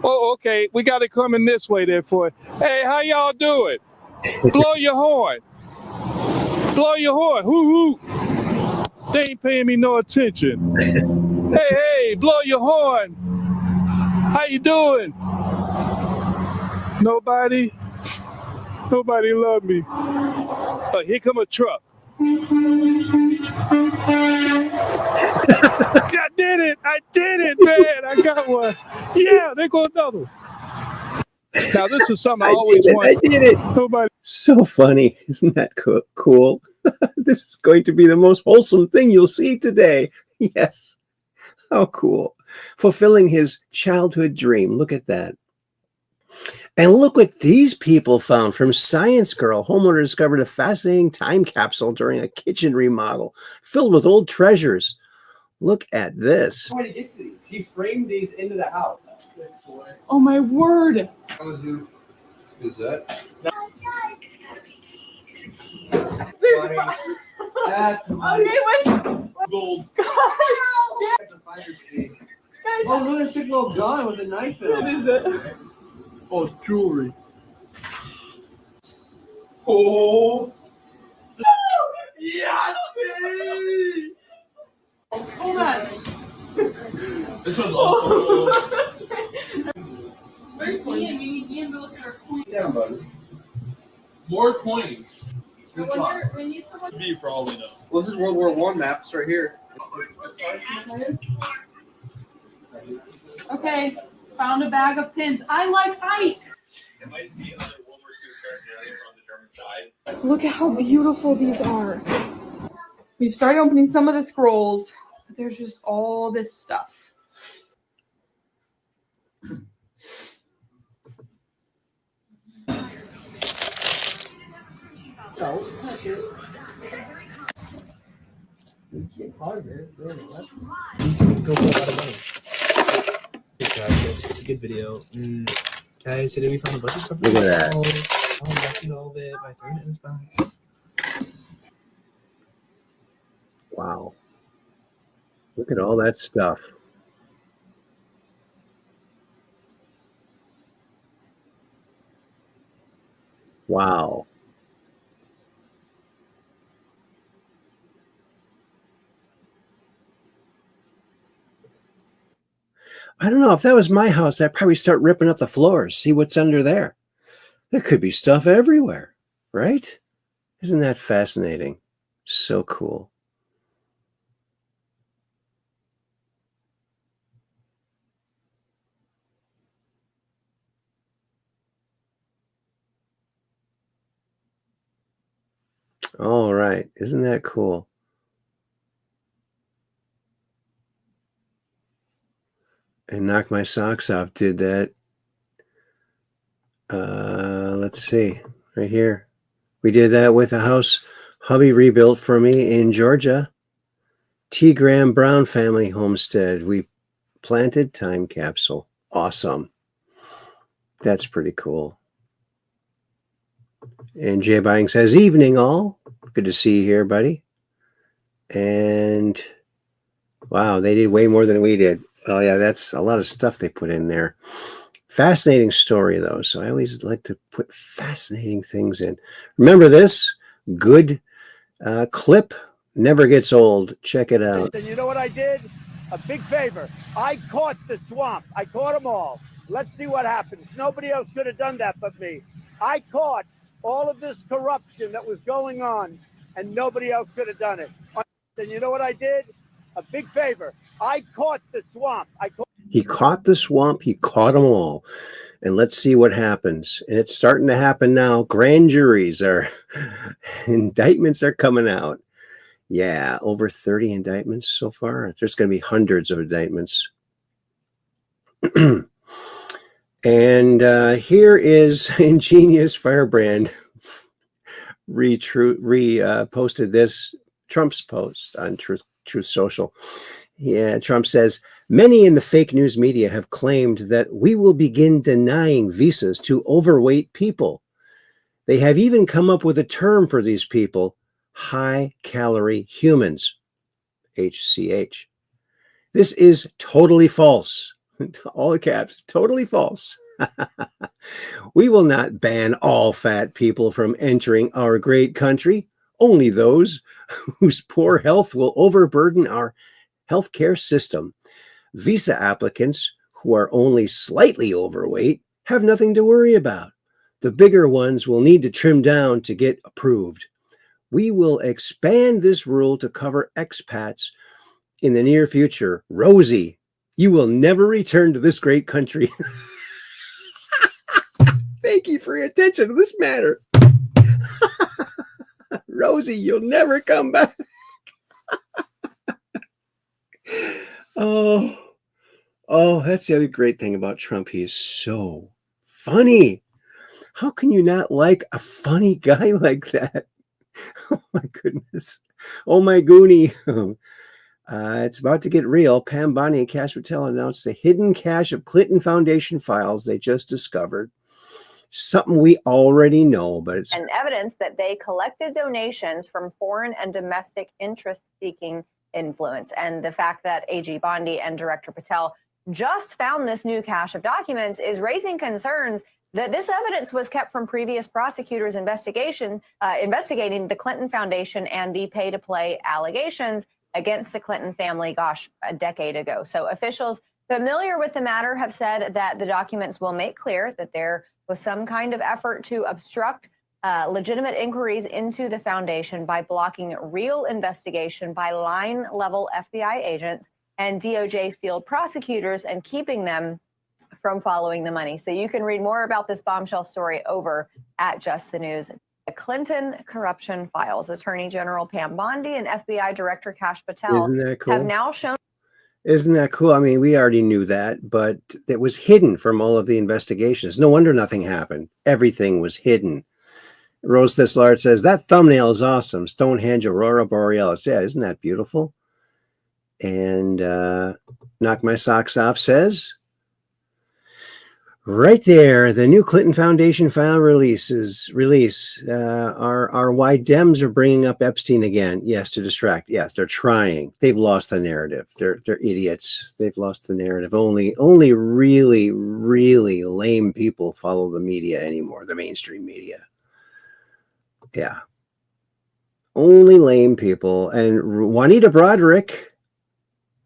Oh, okay, we got it coming this way there for it. Hey, how y'all doing? Blow your horn. Blow your horn. Hoo hoo. They ain't paying me no attention. Hey, blow your horn. How you doing? Nobody love me. Here come a truck. I did it, man. I got one. Yeah, there goes another one. Now, this is something I always wanted. I did it. So funny. Isn't that cool? This is going to be the most wholesome thing you'll see today. Yes. How cool. Fulfilling his childhood dream. Look at that. And look what these people found from Science Girl. Homeowner discovered a fascinating time capsule during a kitchen remodel filled with old treasures. Look at this. How did he get to these? He framed these into the house. Oh my word. Who's that? Okay, wait. Gold. Gosh. Oh, look at a sick little gun with a knife in it. What is it? Oh, it's jewelry. Oh. Yeah, Hold on. this one's awesome. Where's Ian? We need Ian to look at our coins. Down, buddy. More coins. I wonder, we need someone. Be for all we know. Well, this is World War I maps right here. Okay, found a bag of pins. I like Ike. It might be other World War II paraphernalia from the German side. Look at how beautiful these are. We've started opening some of the scrolls. But there's just all this stuff. You can't pause it. These can go for a lot of money. Good job, guys. It's a good video. Guys, today we found a bunch of stuff. Look at that. I'm unboxing all of it by throwing it in this box. Wow. Look at all that stuff. Wow. I don't know. If that was my house, I'd probably start ripping up the floors, see what's under there. There could be stuff everywhere, right? Isn't that fascinating? So cool. All right. Isn't that cool? And Knock My Socks Off did that. Let's see. Right here. We did that with a house hubby rebuilt for me in Georgia. T. Graham Brown family homestead. We planted time capsule. Awesome. That's pretty cool. And Jay Buying says, evening all. Good to see you here, buddy. And wow, they did way more than we did. Oh yeah, that's a lot of stuff they put in there. Fascinating story though. So I always like to put fascinating things in. Remember this good clip never gets old. Check it out. And you know what I did? A big favor. I caught the swamp. I caught them all. Let's see what happens. Nobody else could have done that but me. I caught all of this corruption that was going on, and nobody else could have done it. And you know what I did? A big favor. I caught the swamp. He caught the swamp. He caught them all. And let's see what happens. And it's starting to happen now. Grand juries are, indictments are coming out. Yeah, over 30 indictments so far. There's going to be hundreds of indictments. And here is Ingenious Firebrand posted this Trump's post on Truth Social. Yeah, Trump says, many in the fake news media have claimed that we will begin denying visas to overweight people. They have even come up with a term for these people, high-calorie humans, HCH. This is totally false. All the caps, totally false. We will not ban all fat people from entering our great country. Only those whose poor health will overburden our healthcare system. Visa applicants who are only slightly overweight have nothing to worry about. The bigger ones will need to trim down to get approved. We will expand this rule to cover expats in the near future. Rosie, you will never return to this great country. Thank you for your attention to this matter. Rosie, you'll never come back. Oh, that's the other great thing about Trump. He's so funny. How can you not like a funny guy like that? Oh my goodness. Oh my goonie. It's about to get real. Pam Bondi and Kash Patel announced the hidden cache of Clinton Foundation files they just discovered. Something we already know, but it's and evidence that they collected donations from foreign and domestic interest-seeking influence. And the fact that AG Bondi and Director Patel just found this new cache of documents is raising concerns that this evidence was kept from previous prosecutors' investigating the Clinton Foundation and the pay-to-play allegations against the Clinton family, gosh, a decade ago. So officials familiar with the matter have said that the documents will make clear that there was some kind of effort to obstruct legitimate inquiries into the foundation by blocking real investigation by line-level FBI agents and DOJ field prosecutors and keeping them from following the money. So you can read more about this bombshell story over at Just the News. The Clinton corruption files. Attorney General Pam Bondi and FBI Director Kash Patel have now shown. Isn't that cool? I mean, we already knew that, but it was hidden from all of the investigations. No wonder nothing happened. Everything was hidden. Rose Thislard says, that thumbnail is awesome. Stonehenge, Aurora Borealis. Yeah, isn't that beautiful? And Knock My Socks Off says, right there, the new Clinton Foundation file release. Our why Dems are bringing up Epstein again. Yes, to distract. Yes, they're trying. They've lost the narrative. They're idiots. They've lost the narrative. Only really, really lame people follow the media anymore, the mainstream media. Yeah. Only lame people. And Juanita Broderick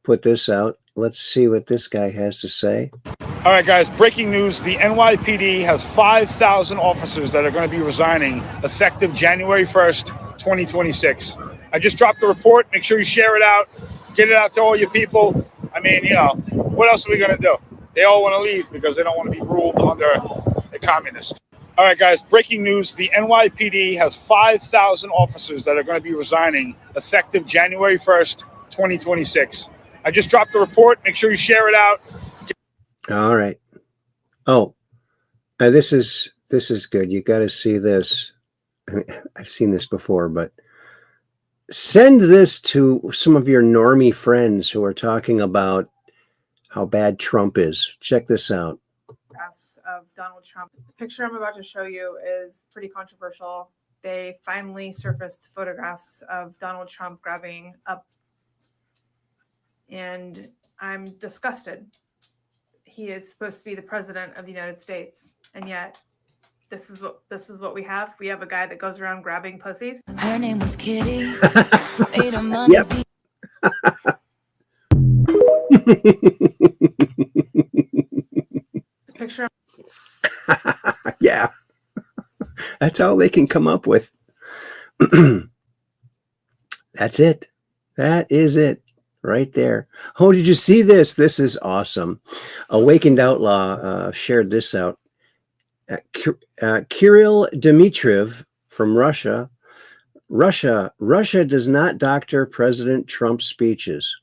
put this out. Let's see what this guy has to say. All right, guys, breaking news. The NYPD has 5,000 officers that are going to be resigning effective January 1st, 2026. I just dropped the report. Make sure you share it out. Get it out to all your people. I mean, you know, what else are we going to do? They all want to leave because they don't want to be ruled under a communist. All right, guys, breaking news. The NYPD has 5,000 officers that are going to be resigning effective January 1st, 2026. I just dropped the report. Make sure you share it out. All right. Oh, this is good. You got to see this. I mean, I've seen this before, but send this to some of your normie friends who are talking about how bad Trump is. Check this out. of Donald Trump. The picture I'm about to show you is pretty controversial. They finally surfaced photographs of Donald Trump grabbing up, and I'm disgusted. He is supposed to be the president of the United States, and yet this is what we have. We have a guy that goes around grabbing pussies. Her name was Kitty. Made her money. Yep. The picture. Yeah. That's all they can come up with. That's it. That is it right there. Oh, did you see this? This is awesome. Awakened Outlaw shared this out. Kirill Dmitriev from Russia. Russia does not doctor President Trump's speeches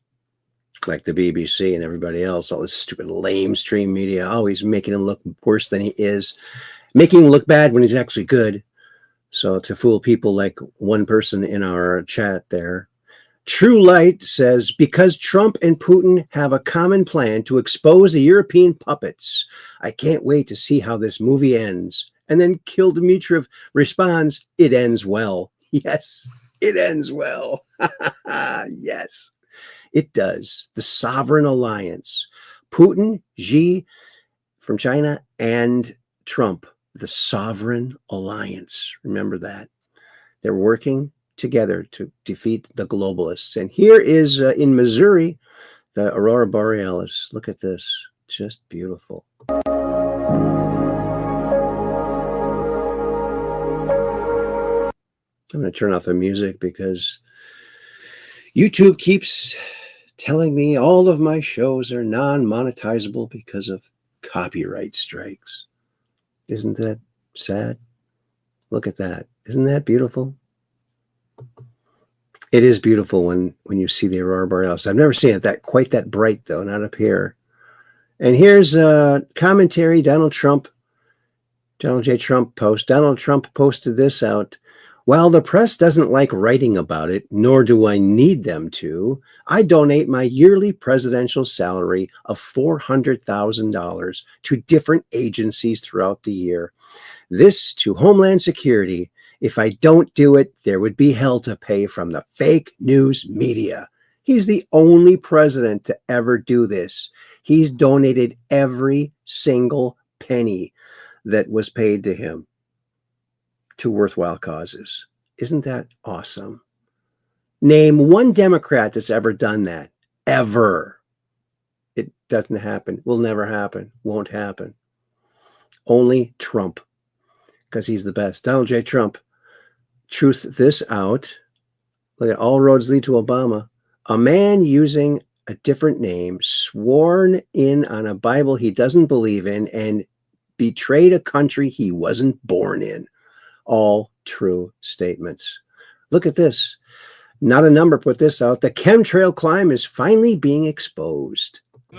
like the BBC and everybody else. All this stupid lamestream media always making him look worse than he is, making him look bad when he's actually good. So to fool people like one person in our chat there. True Light says, because Trump and Putin have a common plan to expose the European puppets, I can't wait to see how this movie ends. And then Kill Dmitriev responds, it ends well. Yes, it ends well. Yes, it does. The Sovereign Alliance. Putin, Xi from China, and Trump. The Sovereign Alliance. Remember that. They're working together to defeat the globalists. And here is in Missouri, the Aurora Borealis. Look at this. Just beautiful. I'm going to turn off the music because YouTube keeps telling me all of my shows are non-monetizable because of copyright strikes. Isn't that sad? Look at that. Isn't that beautiful? It is beautiful when you see the Aurora Borealis. I've never seen it quite that bright, though, not up here. And here's a commentary. Donald J. Trump post. Donald Trump posted this out. While the press doesn't like writing about it, nor do I need them to, I donate my yearly presidential salary of $400,000 to different agencies throughout the year. This to Homeland Security. If I don't do it, there would be hell to pay from the fake news media. He's the only president to ever do this. He's donated every single penny that was paid to him to worthwhile causes. Isn't that awesome? Name one Democrat that's ever done that. Ever. It doesn't happen. Will never happen. Won't happen. Only Trump. Because he's the best. Donald J. Trump. Truth this out. Look at all roads lead to Obama. A man using a different name, sworn in on a Bible he doesn't believe in, and betrayed a country he wasn't born in. All true statements. Look at this. Not a number put this out. The chemtrail climb is finally being exposed. We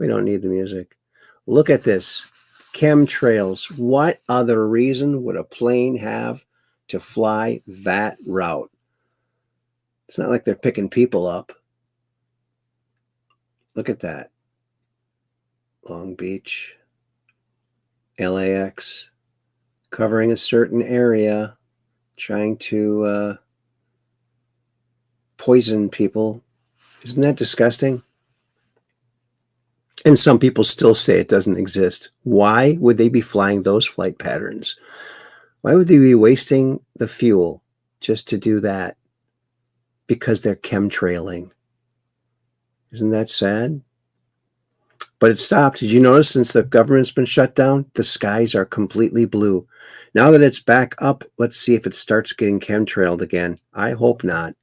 don't need the music. Look at this. Chemtrails. What other reason would a plane have to fly that route? It's not like they're picking people up. Look at that. Long Beach, LAX, covering a certain area, trying to poison people. Isn't that disgusting? And some people still say it doesn't exist. Why would they be flying those flight patterns? Why would they be wasting the fuel just to do that? Because they're chemtrailing. Isn't that sad? But it stopped. Did you notice since the government's been shut down, the skies are completely blue. Now that it's back up, let's see if it starts getting chemtrailed again. I hope not.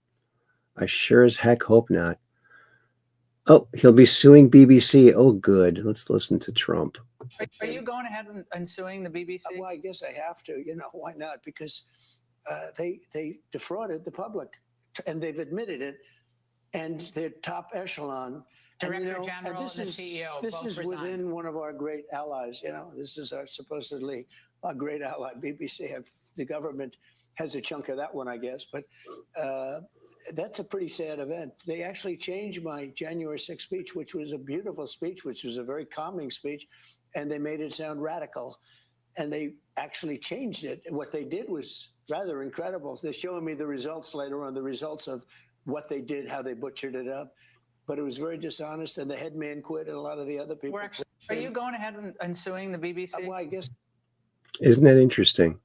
I sure as heck hope not. Oh, he'll be suing BBC. Oh, good. Let's listen to Trump. Are you going ahead and suing the BBC? Well, I guess I have to. Why not? Because they defrauded the public, and they've admitted it, and their top echelon. Director General and the CEO. This is within one of our great allies. This is supposedly our great ally. BBC, the government has a chunk of that one, I guess. But that's a pretty sad event. They actually changed my January 6th speech, which was a beautiful speech, which was a very calming speech, and they made it sound radical. And they actually changed it. What they did was rather incredible. They're showing me the results later on, the results of what they did, how they butchered it up. But it was very dishonest, and the head man quit, and a lot of the other people. Are you going ahead and suing the BBC? Well, I guess. Isn't that interesting?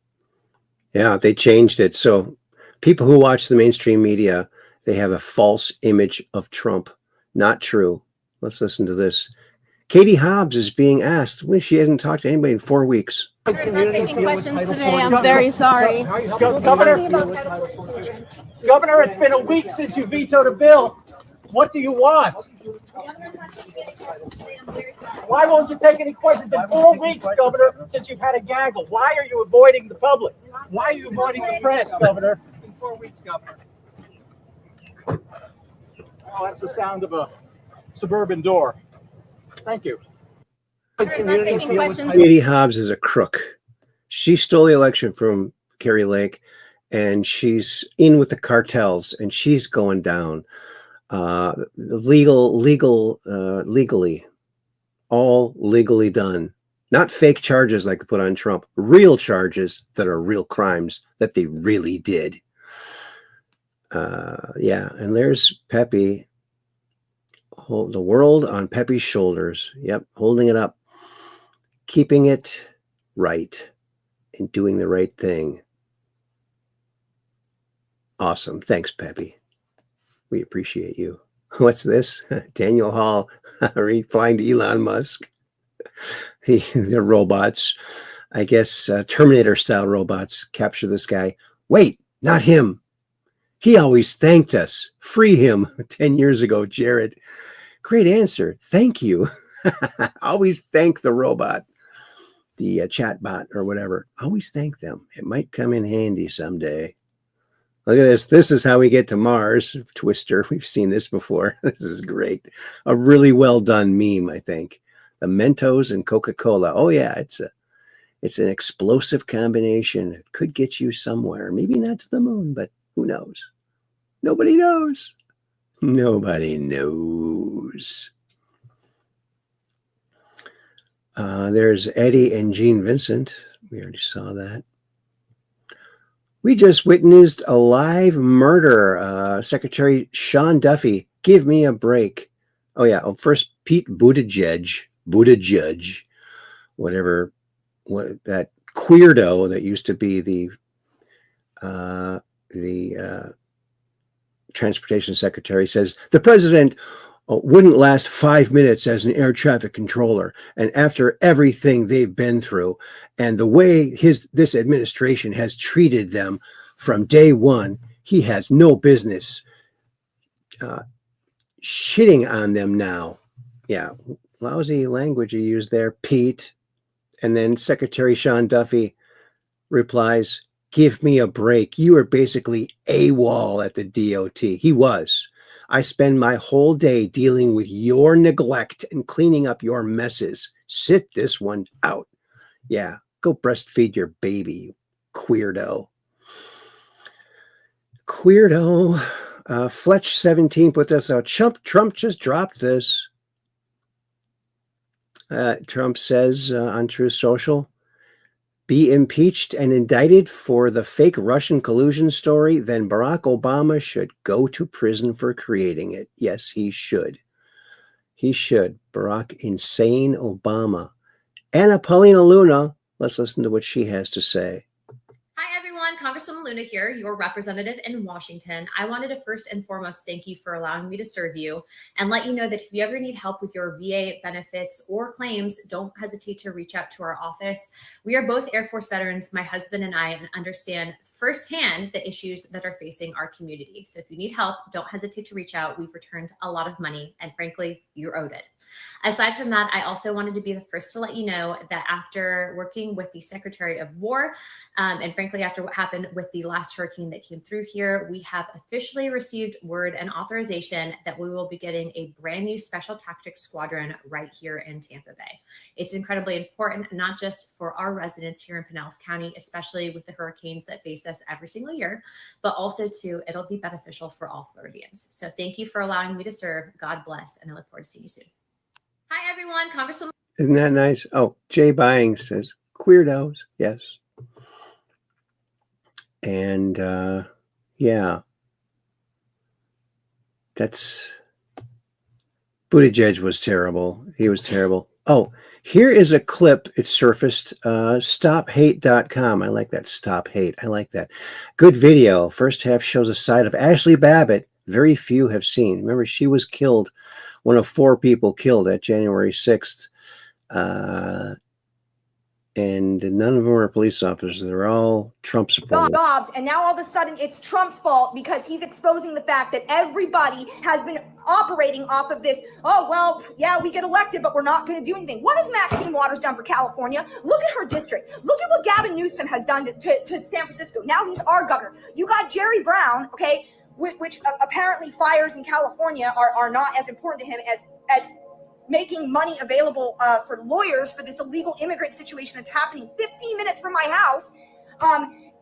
Yeah, they changed it. So people who watch the mainstream media, they have a false image of Trump. Not true. Let's listen to this. Katie Hobbs is being asked when she hasn't talked to anybody in 4 weeks. Not taking questions today. I'm very sorry. Governor, it's been a week since you vetoed a bill. What do you want? Why won't you take any questions? It's been 4 weeks, Governor, since you've had a gaggle. Why are you avoiding the public? Why are you avoiding the press, Governor? It's been 4 weeks, Governor. Oh, that's the sound of a suburban door. Thank you. Katie Hobbs is a crook. She stole the election from Kerry Lake, and she's in with the cartels, and she's going down. Legally, all legally done. Not fake charges like they put on Trump. Real charges that are real crimes that they really did. Yeah, and there's Pepe. Hold the world on Pepe's shoulders. Yep, holding it up, keeping it right, and doing the right thing. Awesome. Thanks, Pepe. We appreciate you. What's this? Daniel Hall replying to Elon Musk. The robots, I guess, Terminator-style robots capture this guy. Wait, not him. He always thanked us. Free him. 10 years ago, Jared. Great answer. Thank you. Always thank the robot, the chat bot or whatever. Always thank them. It might come in handy someday. Look at this. This is how we get to Mars. Twister. We've seen this before. This is great. A really well done meme, I think. The Mentos and Coca-Cola. Oh yeah, it's an explosive combination. It could get you somewhere. Maybe not to the moon, but who knows? Nobody knows. Nobody knows. There's Eddie and Gene Vincent. We already saw that. We just witnessed a live murder. Secretary Sean Duffy, give me a break. Oh, yeah. Oh, first, Pete Buttigieg, whatever, that queerdo that used to be the transportation secretary, says the president wouldn't last 5 minutes as an air traffic controller. And after everything they've been through and the way this administration has treated them from day one, he has no business shitting on them now. Yeah, lousy language you used there, Pete. And then Secretary Sean Duffy replies, give me a break. You are basically AWOL at the DOT. He was. I spend my whole day dealing with your neglect and cleaning up your messes. Sit this one out. Yeah, go breastfeed your baby, you queerdo. Fletch 17 put this out. Trump just dropped this. Trump says on Truth Social, be impeached and indicted for the fake Russian collusion story, then Barack Obama should go to prison for creating it. Yes, he should. He should. Barack Insane Obama. Anna Paulina Luna, let's listen to what she has to say. Hi, everyone. Congresswoman Luna here, your representative in Washington. I wanted to first and foremost thank you for allowing me to serve you and let you know that if you ever need help with your VA benefits or claims, don't hesitate to reach out to our office. We are both Air Force veterans, my husband and I, and understand firsthand the issues that are facing our community. So if you need help, don't hesitate to reach out. We've returned a lot of money, and frankly, you're owed it. Aside from that, I also wanted to be the first to let you know that after working with the Secretary of War, and frankly, after what happened happened with the last hurricane that came through here, we have officially received word and authorization that we will be getting a brand new special tactics squadron right here in Tampa Bay. It's incredibly important, not just for our residents here in Pinellas County, especially with the hurricanes that face us every single year, but also too, it'll be beneficial for all Floridians. So thank you for allowing me to serve. God bless, and I look forward to seeing you soon. Hi, everyone. Congresswoman. Isn't that nice? Oh, Jay Bying says, Queerdos. Yes. And yeah, that's Buttigieg was terrible. He was terrible. Oh, here is a clip. It surfaced. StopHate.com. I like that. Stop Hate. I like that. Good video. First half shows a side of Ashley Babbitt very few have seen. Remember, she was killed, one of 4 people killed at January 6th. And none of them are police officers. They're all Trump supporters. Jobs, and now all of a sudden it's Trump's fault because he's exposing the fact that everybody has been operating off of this. Oh, well, yeah, we get elected, but we're not going to do anything. What has Maxine Waters done for California? Look at her district. Look at what Gavin Newsom has done to San Francisco. Now he's our governor. You got Jerry Brown, okay, which apparently fires in California are not as important to him as making money available for lawyers for this illegal immigrant situation that's happening 15 minutes from my house.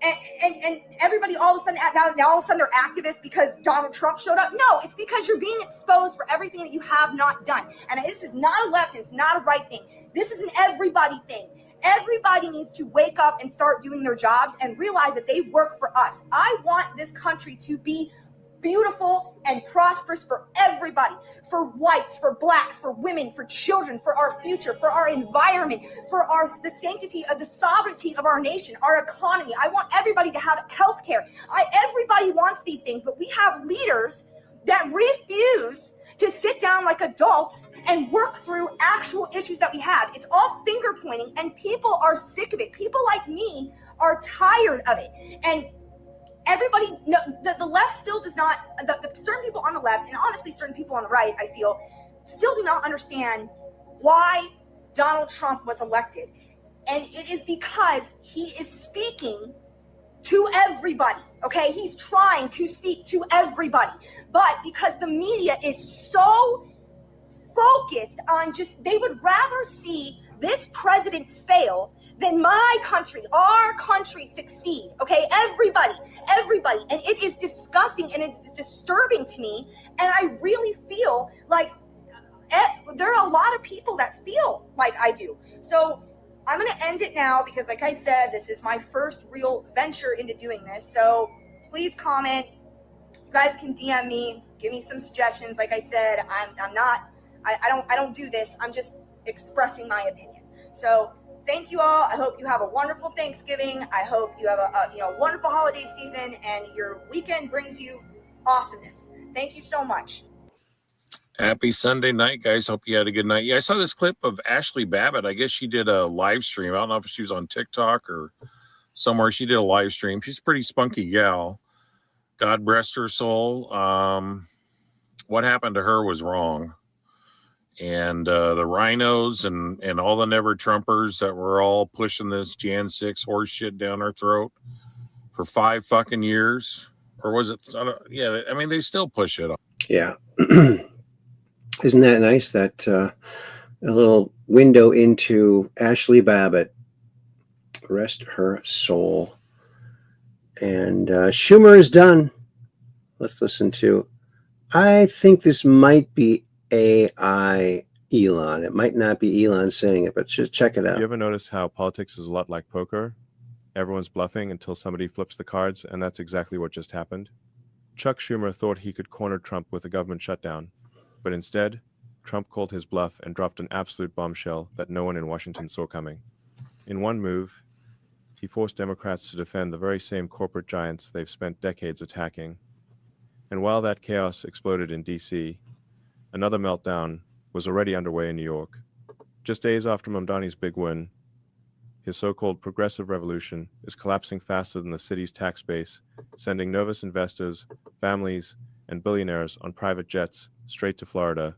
And everybody all of a sudden, now all of a sudden they're activists because Donald Trump showed up. No, it's because you're being exposed for everything that you have not done. And this is not a left and it's not a right thing. This is an everybody thing. Everybody needs to wake up and start doing their jobs and realize that they work for us. I want this country to be beautiful and prosperous for everybody, for whites, for blacks, for women, for children, for our future, for our environment, for the sanctity of the sovereignty of our nation, our economy. I want everybody to have health care. Everybody wants these things, but we have leaders that refuse to sit down like adults and work through actual issues that we have. It's all finger pointing, and people are sick of it. People like me are tired of it. And everybody, no, the left still does not, certain people on the left, and honestly certain people on the right, I feel, still do not understand why Donald Trump was elected. And it is because he is speaking to everybody, okay? He's trying to speak to everybody. But because the media is so focused on they would rather see this president fail than my country, our country succeed, okay? Everybody. And it is disgusting and it's disturbing to me. And I really feel like there are a lot of people that feel like I do. So I'm going to end it now because, like I said, this is my first real venture into doing this. So please comment. You guys can DM me, give me some suggestions. Like I said, I don't do this. I'm just expressing my opinion. So thank you all. I hope you have a wonderful Thanksgiving. I hope you have a wonderful holiday season and your weekend brings you awesomeness. Thank you so much. Happy Sunday night, guys. Hope you had a good night. Yeah, I saw this clip of Ashley Babbitt. I guess she did a live stream. I don't know if she was on TikTok or somewhere. She did a live stream. She's a pretty spunky gal. God rest her soul. What happened to her was wrong. And the rhinos and all the never Trumpers that were all pushing this Jan 6 horse shit down our throat for 5 fucking years. Or was it? Yeah, I mean, they still push it. Yeah. Isn't that nice? That a little window into Ashley Babbitt. Rest her soul. And Schumer is done. Let's listen to. I think this might be AI Elon. It might not be Elon saying it, but just check it out. Do you ever notice how politics is a lot like poker? Everyone's bluffing until somebody flips the cards, and that's exactly what just happened. Chuck Schumer thought he could corner Trump with a government shutdown, but instead, Trump called his bluff and dropped an absolute bombshell that no one in Washington saw coming. In one move, he forced Democrats to defend the very same corporate giants they've spent decades attacking. And while that chaos exploded in D.C., another meltdown was already underway in New York. Just days after Mamdani's big win, his so-called progressive revolution is collapsing faster than the city's tax base, sending nervous investors, families, and billionaires on private jets straight to Florida,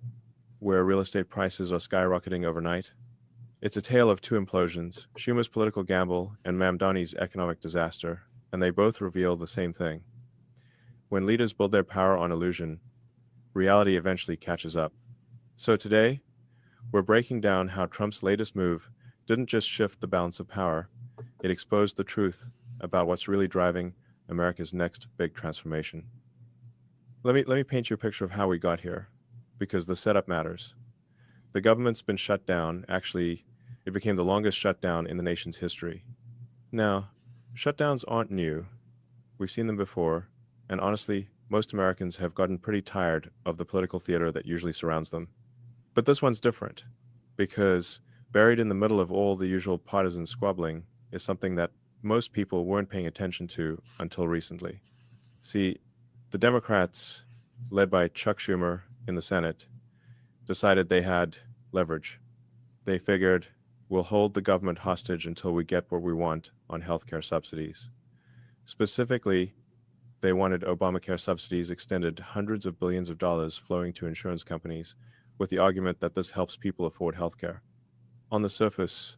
where real estate prices are skyrocketing overnight. It's a tale of 2 implosions, Schumer's political gamble and Mamdani's economic disaster. and they both reveal the same thing. When leaders build their power on illusion, reality eventually catches up. So today, we're breaking down how Trump's latest move didn't just shift the balance of power, it exposed the truth about what's really driving America's next big transformation. Let me paint you a picture of how we got here, because the setup matters. The government's been shut down. Actually, it became the longest shutdown in the nation's history. Now, shutdowns aren't new. We've seen them before, and honestly, most Americans have gotten pretty tired of the political theater that usually surrounds them. But this one's different, because buried in the middle of all the usual partisan squabbling is something that most people weren't paying attention to until recently. See, the Democrats, led by Chuck Schumer in the Senate, decided they had leverage. They figured, we'll hold the government hostage until we get what we want on healthcare subsidies. Specifically, they wanted Obamacare subsidies extended hundreds of billions of dollars flowing to insurance companies with the argument that this helps people afford healthcare. On the surface,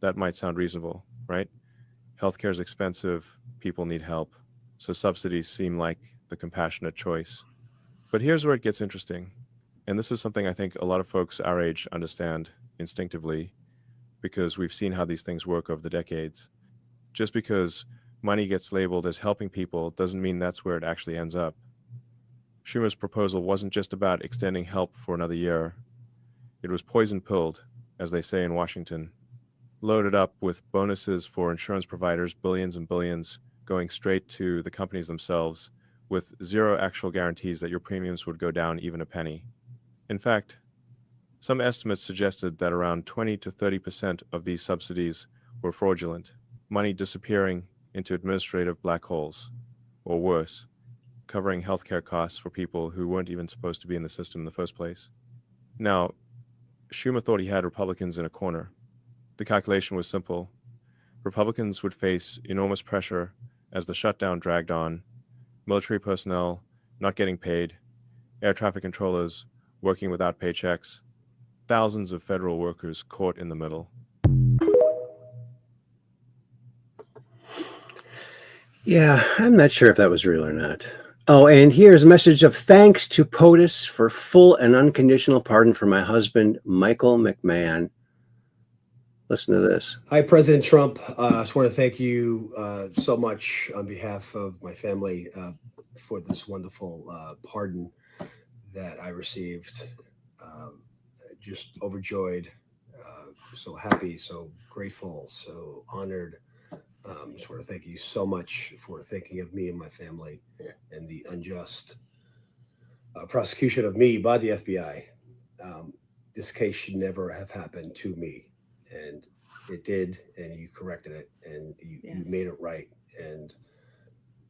that might sound reasonable, right? Healthcare is expensive, people need help, so subsidies seem like the compassionate choice. But here's where it gets interesting, and this is something I think a lot of folks our age understand instinctively, because we've seen how these things work over the decades. Just because money gets labeled as helping people doesn't mean that's where it actually ends up. Schumer's proposal wasn't just about extending help for another year. It was poison-pilled, as they say in Washington, loaded up with bonuses for insurance providers, billions and billions, going straight to the companies themselves, with zero actual guarantees that your premiums would go down even a penny. In fact, some estimates suggested that around 20 to 30% of these subsidies were fraudulent, money disappearing into administrative black holes, or worse, covering healthcare costs for people who weren't even supposed to be in the system in the first place. Now, Schumer thought he had Republicans in a corner. The calculation was simple. Republicans would face enormous pressure as the shutdown dragged on, military personnel not getting paid, air traffic controllers working without paychecks, thousands of federal workers caught in the middle. Yeah, I'm not sure if that was real or not. Oh, and here's a message of thanks to POTUS for full and unconditional pardon for my husband, Michael McMahon. Listen to this. Hi, President Trump. I just want to thank you so much on behalf of my family for this wonderful pardon that I received. Just overjoyed, so happy, so grateful, so honored. Just want to thank you so much for thinking of me and my family and the unjust prosecution of me by the FBI. This case should never have happened to me. And it did, and you corrected it, and you made it right, and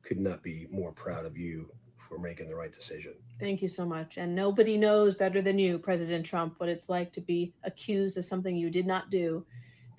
could not be more proud of you for making the right decision. Thank you so much. And nobody knows better than you, President Trump, what it's like to be accused of something you did not do.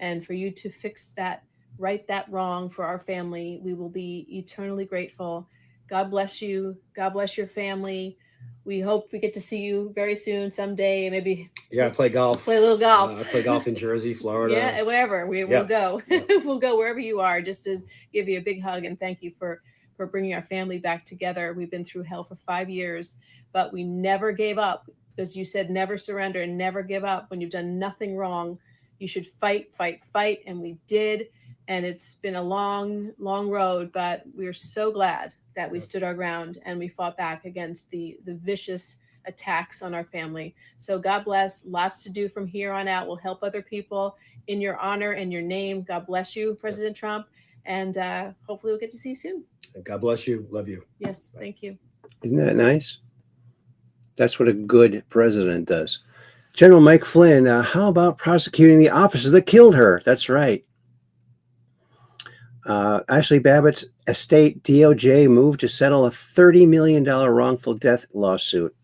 And for you to fix that, right that wrong for our family, we will be eternally grateful. God bless you. God bless your family. We hope we get to see you very soon, someday, maybe. Yeah, I play golf. Play a little golf. I play golf in Jersey, Florida. Yeah, wherever. We'll go. We'll go wherever you are, just to give you a big hug and thank you for bringing our family back together. We've been through hell for 5 years, but we never gave up, because you said never surrender and never give up. When you've done nothing wrong, you should fight, fight, fight, and we did. And it's been a long, long road, but we're so glad that we stood our ground and we fought back against the vicious attacks on our family. So God bless. Lots to do from here on out. We'll help other people in your honor and your name. God bless you, President Trump. And hopefully we'll get to see you soon. God bless you. Love you. Yes, thank you. Isn't that nice? That's what a good president does. General Mike Flynn, how about prosecuting the officers that killed her? That's right. Ashley Babbitt's estate, DOJ, moved to settle a $30 million wrongful death lawsuit.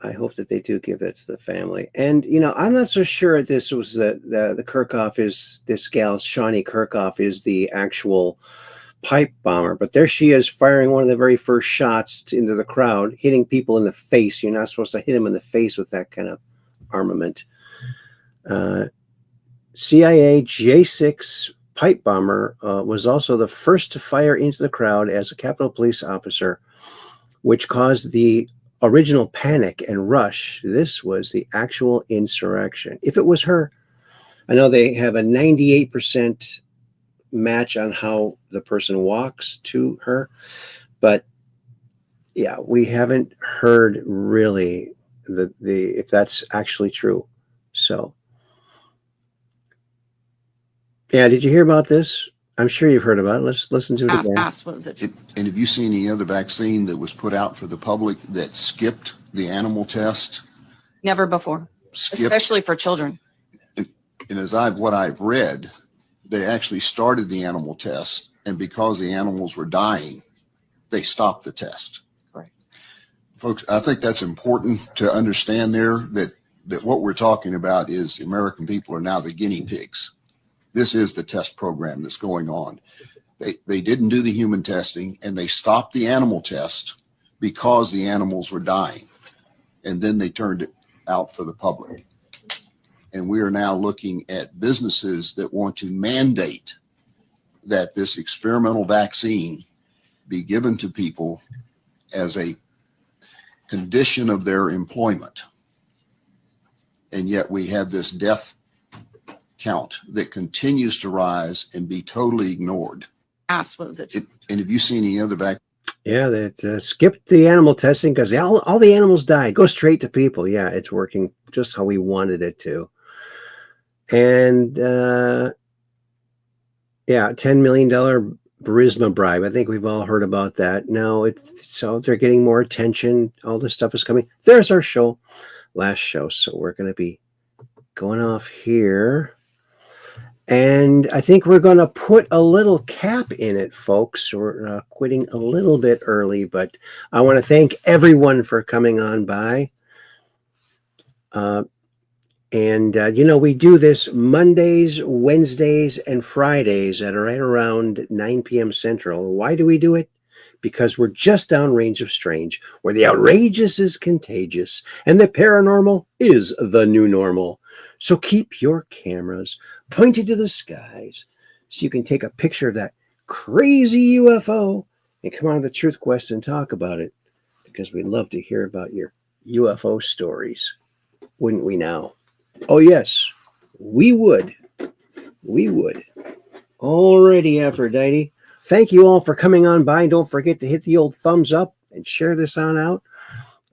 I hope that they do give it to the family. And, you know, I'm not so sure this was the Kirchhoff is, this gal, Shawnee Kirchhoff, is the actual pipe bomber. But there she is, firing one of the very first shots into the crowd, hitting people in the face. You're not supposed to hit them in the face with that kind of armament. CIA J6 pipe bomber was also the first to fire into the crowd as a Capitol Police officer, which caused the original panic and rush. This was the actual insurrection. If it was her, I know they have a 98% match on how the person walks to her, but yeah, we haven't heard really the if that's actually true. So yeah, did you hear about this? I'm sure you've heard about it. Let's listen to it again. What was it? And have you seen any other vaccine that was put out for the public that skipped the animal test? Never before, especially for children. And as what I've read, they actually started the animal test, and because the animals were dying, they stopped the test. Right. Folks, I think that's important to understand there, that what we're talking about is the American people are now the guinea pigs. This is the test program that's going on. They didn't do the human testing, and they stopped the animal test because the animals were dying. And then they turned it out for the public. And we are now looking at businesses that want to mandate that this experimental vaccine be given to people as a condition of their employment. And yet we have this death count that continues to rise and be totally ignored. What was it? And have you seen any other vaccine? Yeah, that skipped the animal testing because all the animals died. Go straight to people. Yeah, it's working just how we wanted it to. And yeah, $10 million Burisma bribe. I think we've all heard about that. Now so they're getting more attention. All this stuff is coming. There's our show, last show. So we're going to be going off here. And I think we're going to put a little cap in it, folks. We're quitting a little bit early, but I want to thank everyone for coming on by. We do this Mondays, Wednesdays, and Fridays at right around 9 p.m. Central. Why do we do it? Because we're just downrange of strange, where the outrageous is contagious and the paranormal is the new normal. So keep your cameras pointed to the skies so you can take a picture of that crazy UFO and come on to the Truth Quest and talk about it, because we'd love to hear about your UFO stories. Wouldn't we now? Oh, yes, we would. We would. Alrighty, Aphrodite. Thank you all for coming on by. Don't forget to hit the old thumbs up and share this on out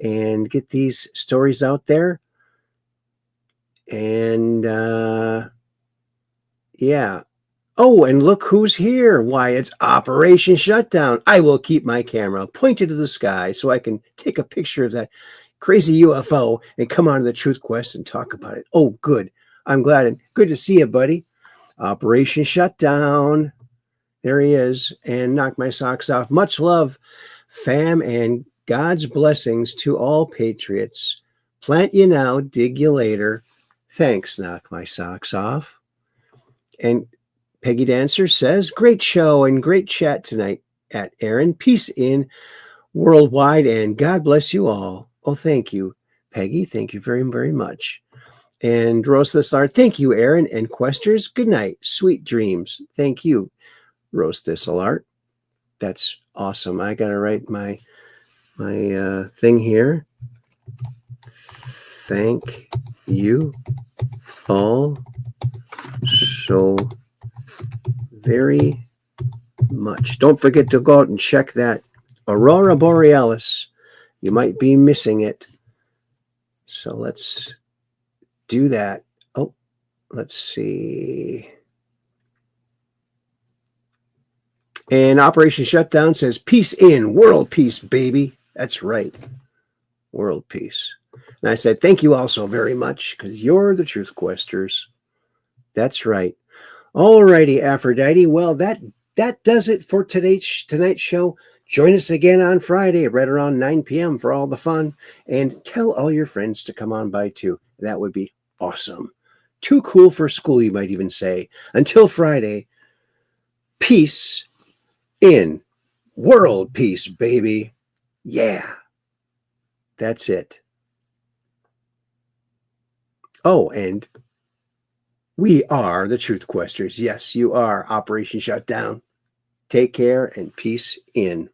and get these stories out there. And yeah. Oh, and look who's here. Why, it's Operation Shutdown. I will keep my camera pointed to the sky so I can take a picture of that crazy UFO and come on to the Truth Quest and talk about it. Oh, good. I'm glad. And good to see you, buddy. Operation Shutdown. There he is. And knock my socks off. Much love, fam, and God's blessings to all patriots. Plant you now, dig you later. Thanks, knock my socks off. And Peggy Dancer says, great show and great chat tonight at Aaron. Peace in worldwide, and God bless you all. Oh, thank you, Peggy. Thank you very, very much. And Rose this art. Thank you, Aaron and Questers. Good night. Sweet dreams. Thank you, Rose Thistle Art. That's awesome. I gotta write my thing here. Thank you all so very much. Don't forget to go out and check that Aurora Borealis. You might be missing it. So let's do that. Oh, let's see. And Operation Shutdown says, peace in, world peace, baby. That's right. World peace. And I said, thank you all so very much, because you're the Truth Questers. That's right. All righty, Aphrodite. Well, that does it for tonight's show. Join us again on Friday right around 9 p.m. for all the fun. And tell all your friends to come on by too. That would be awesome. Too cool for school, you might even say. Until Friday, peace in. World peace, baby. Yeah. That's it. Oh, and We are the Truth Questers. Yes, you are. Operation Shutdown. Take care and peace in.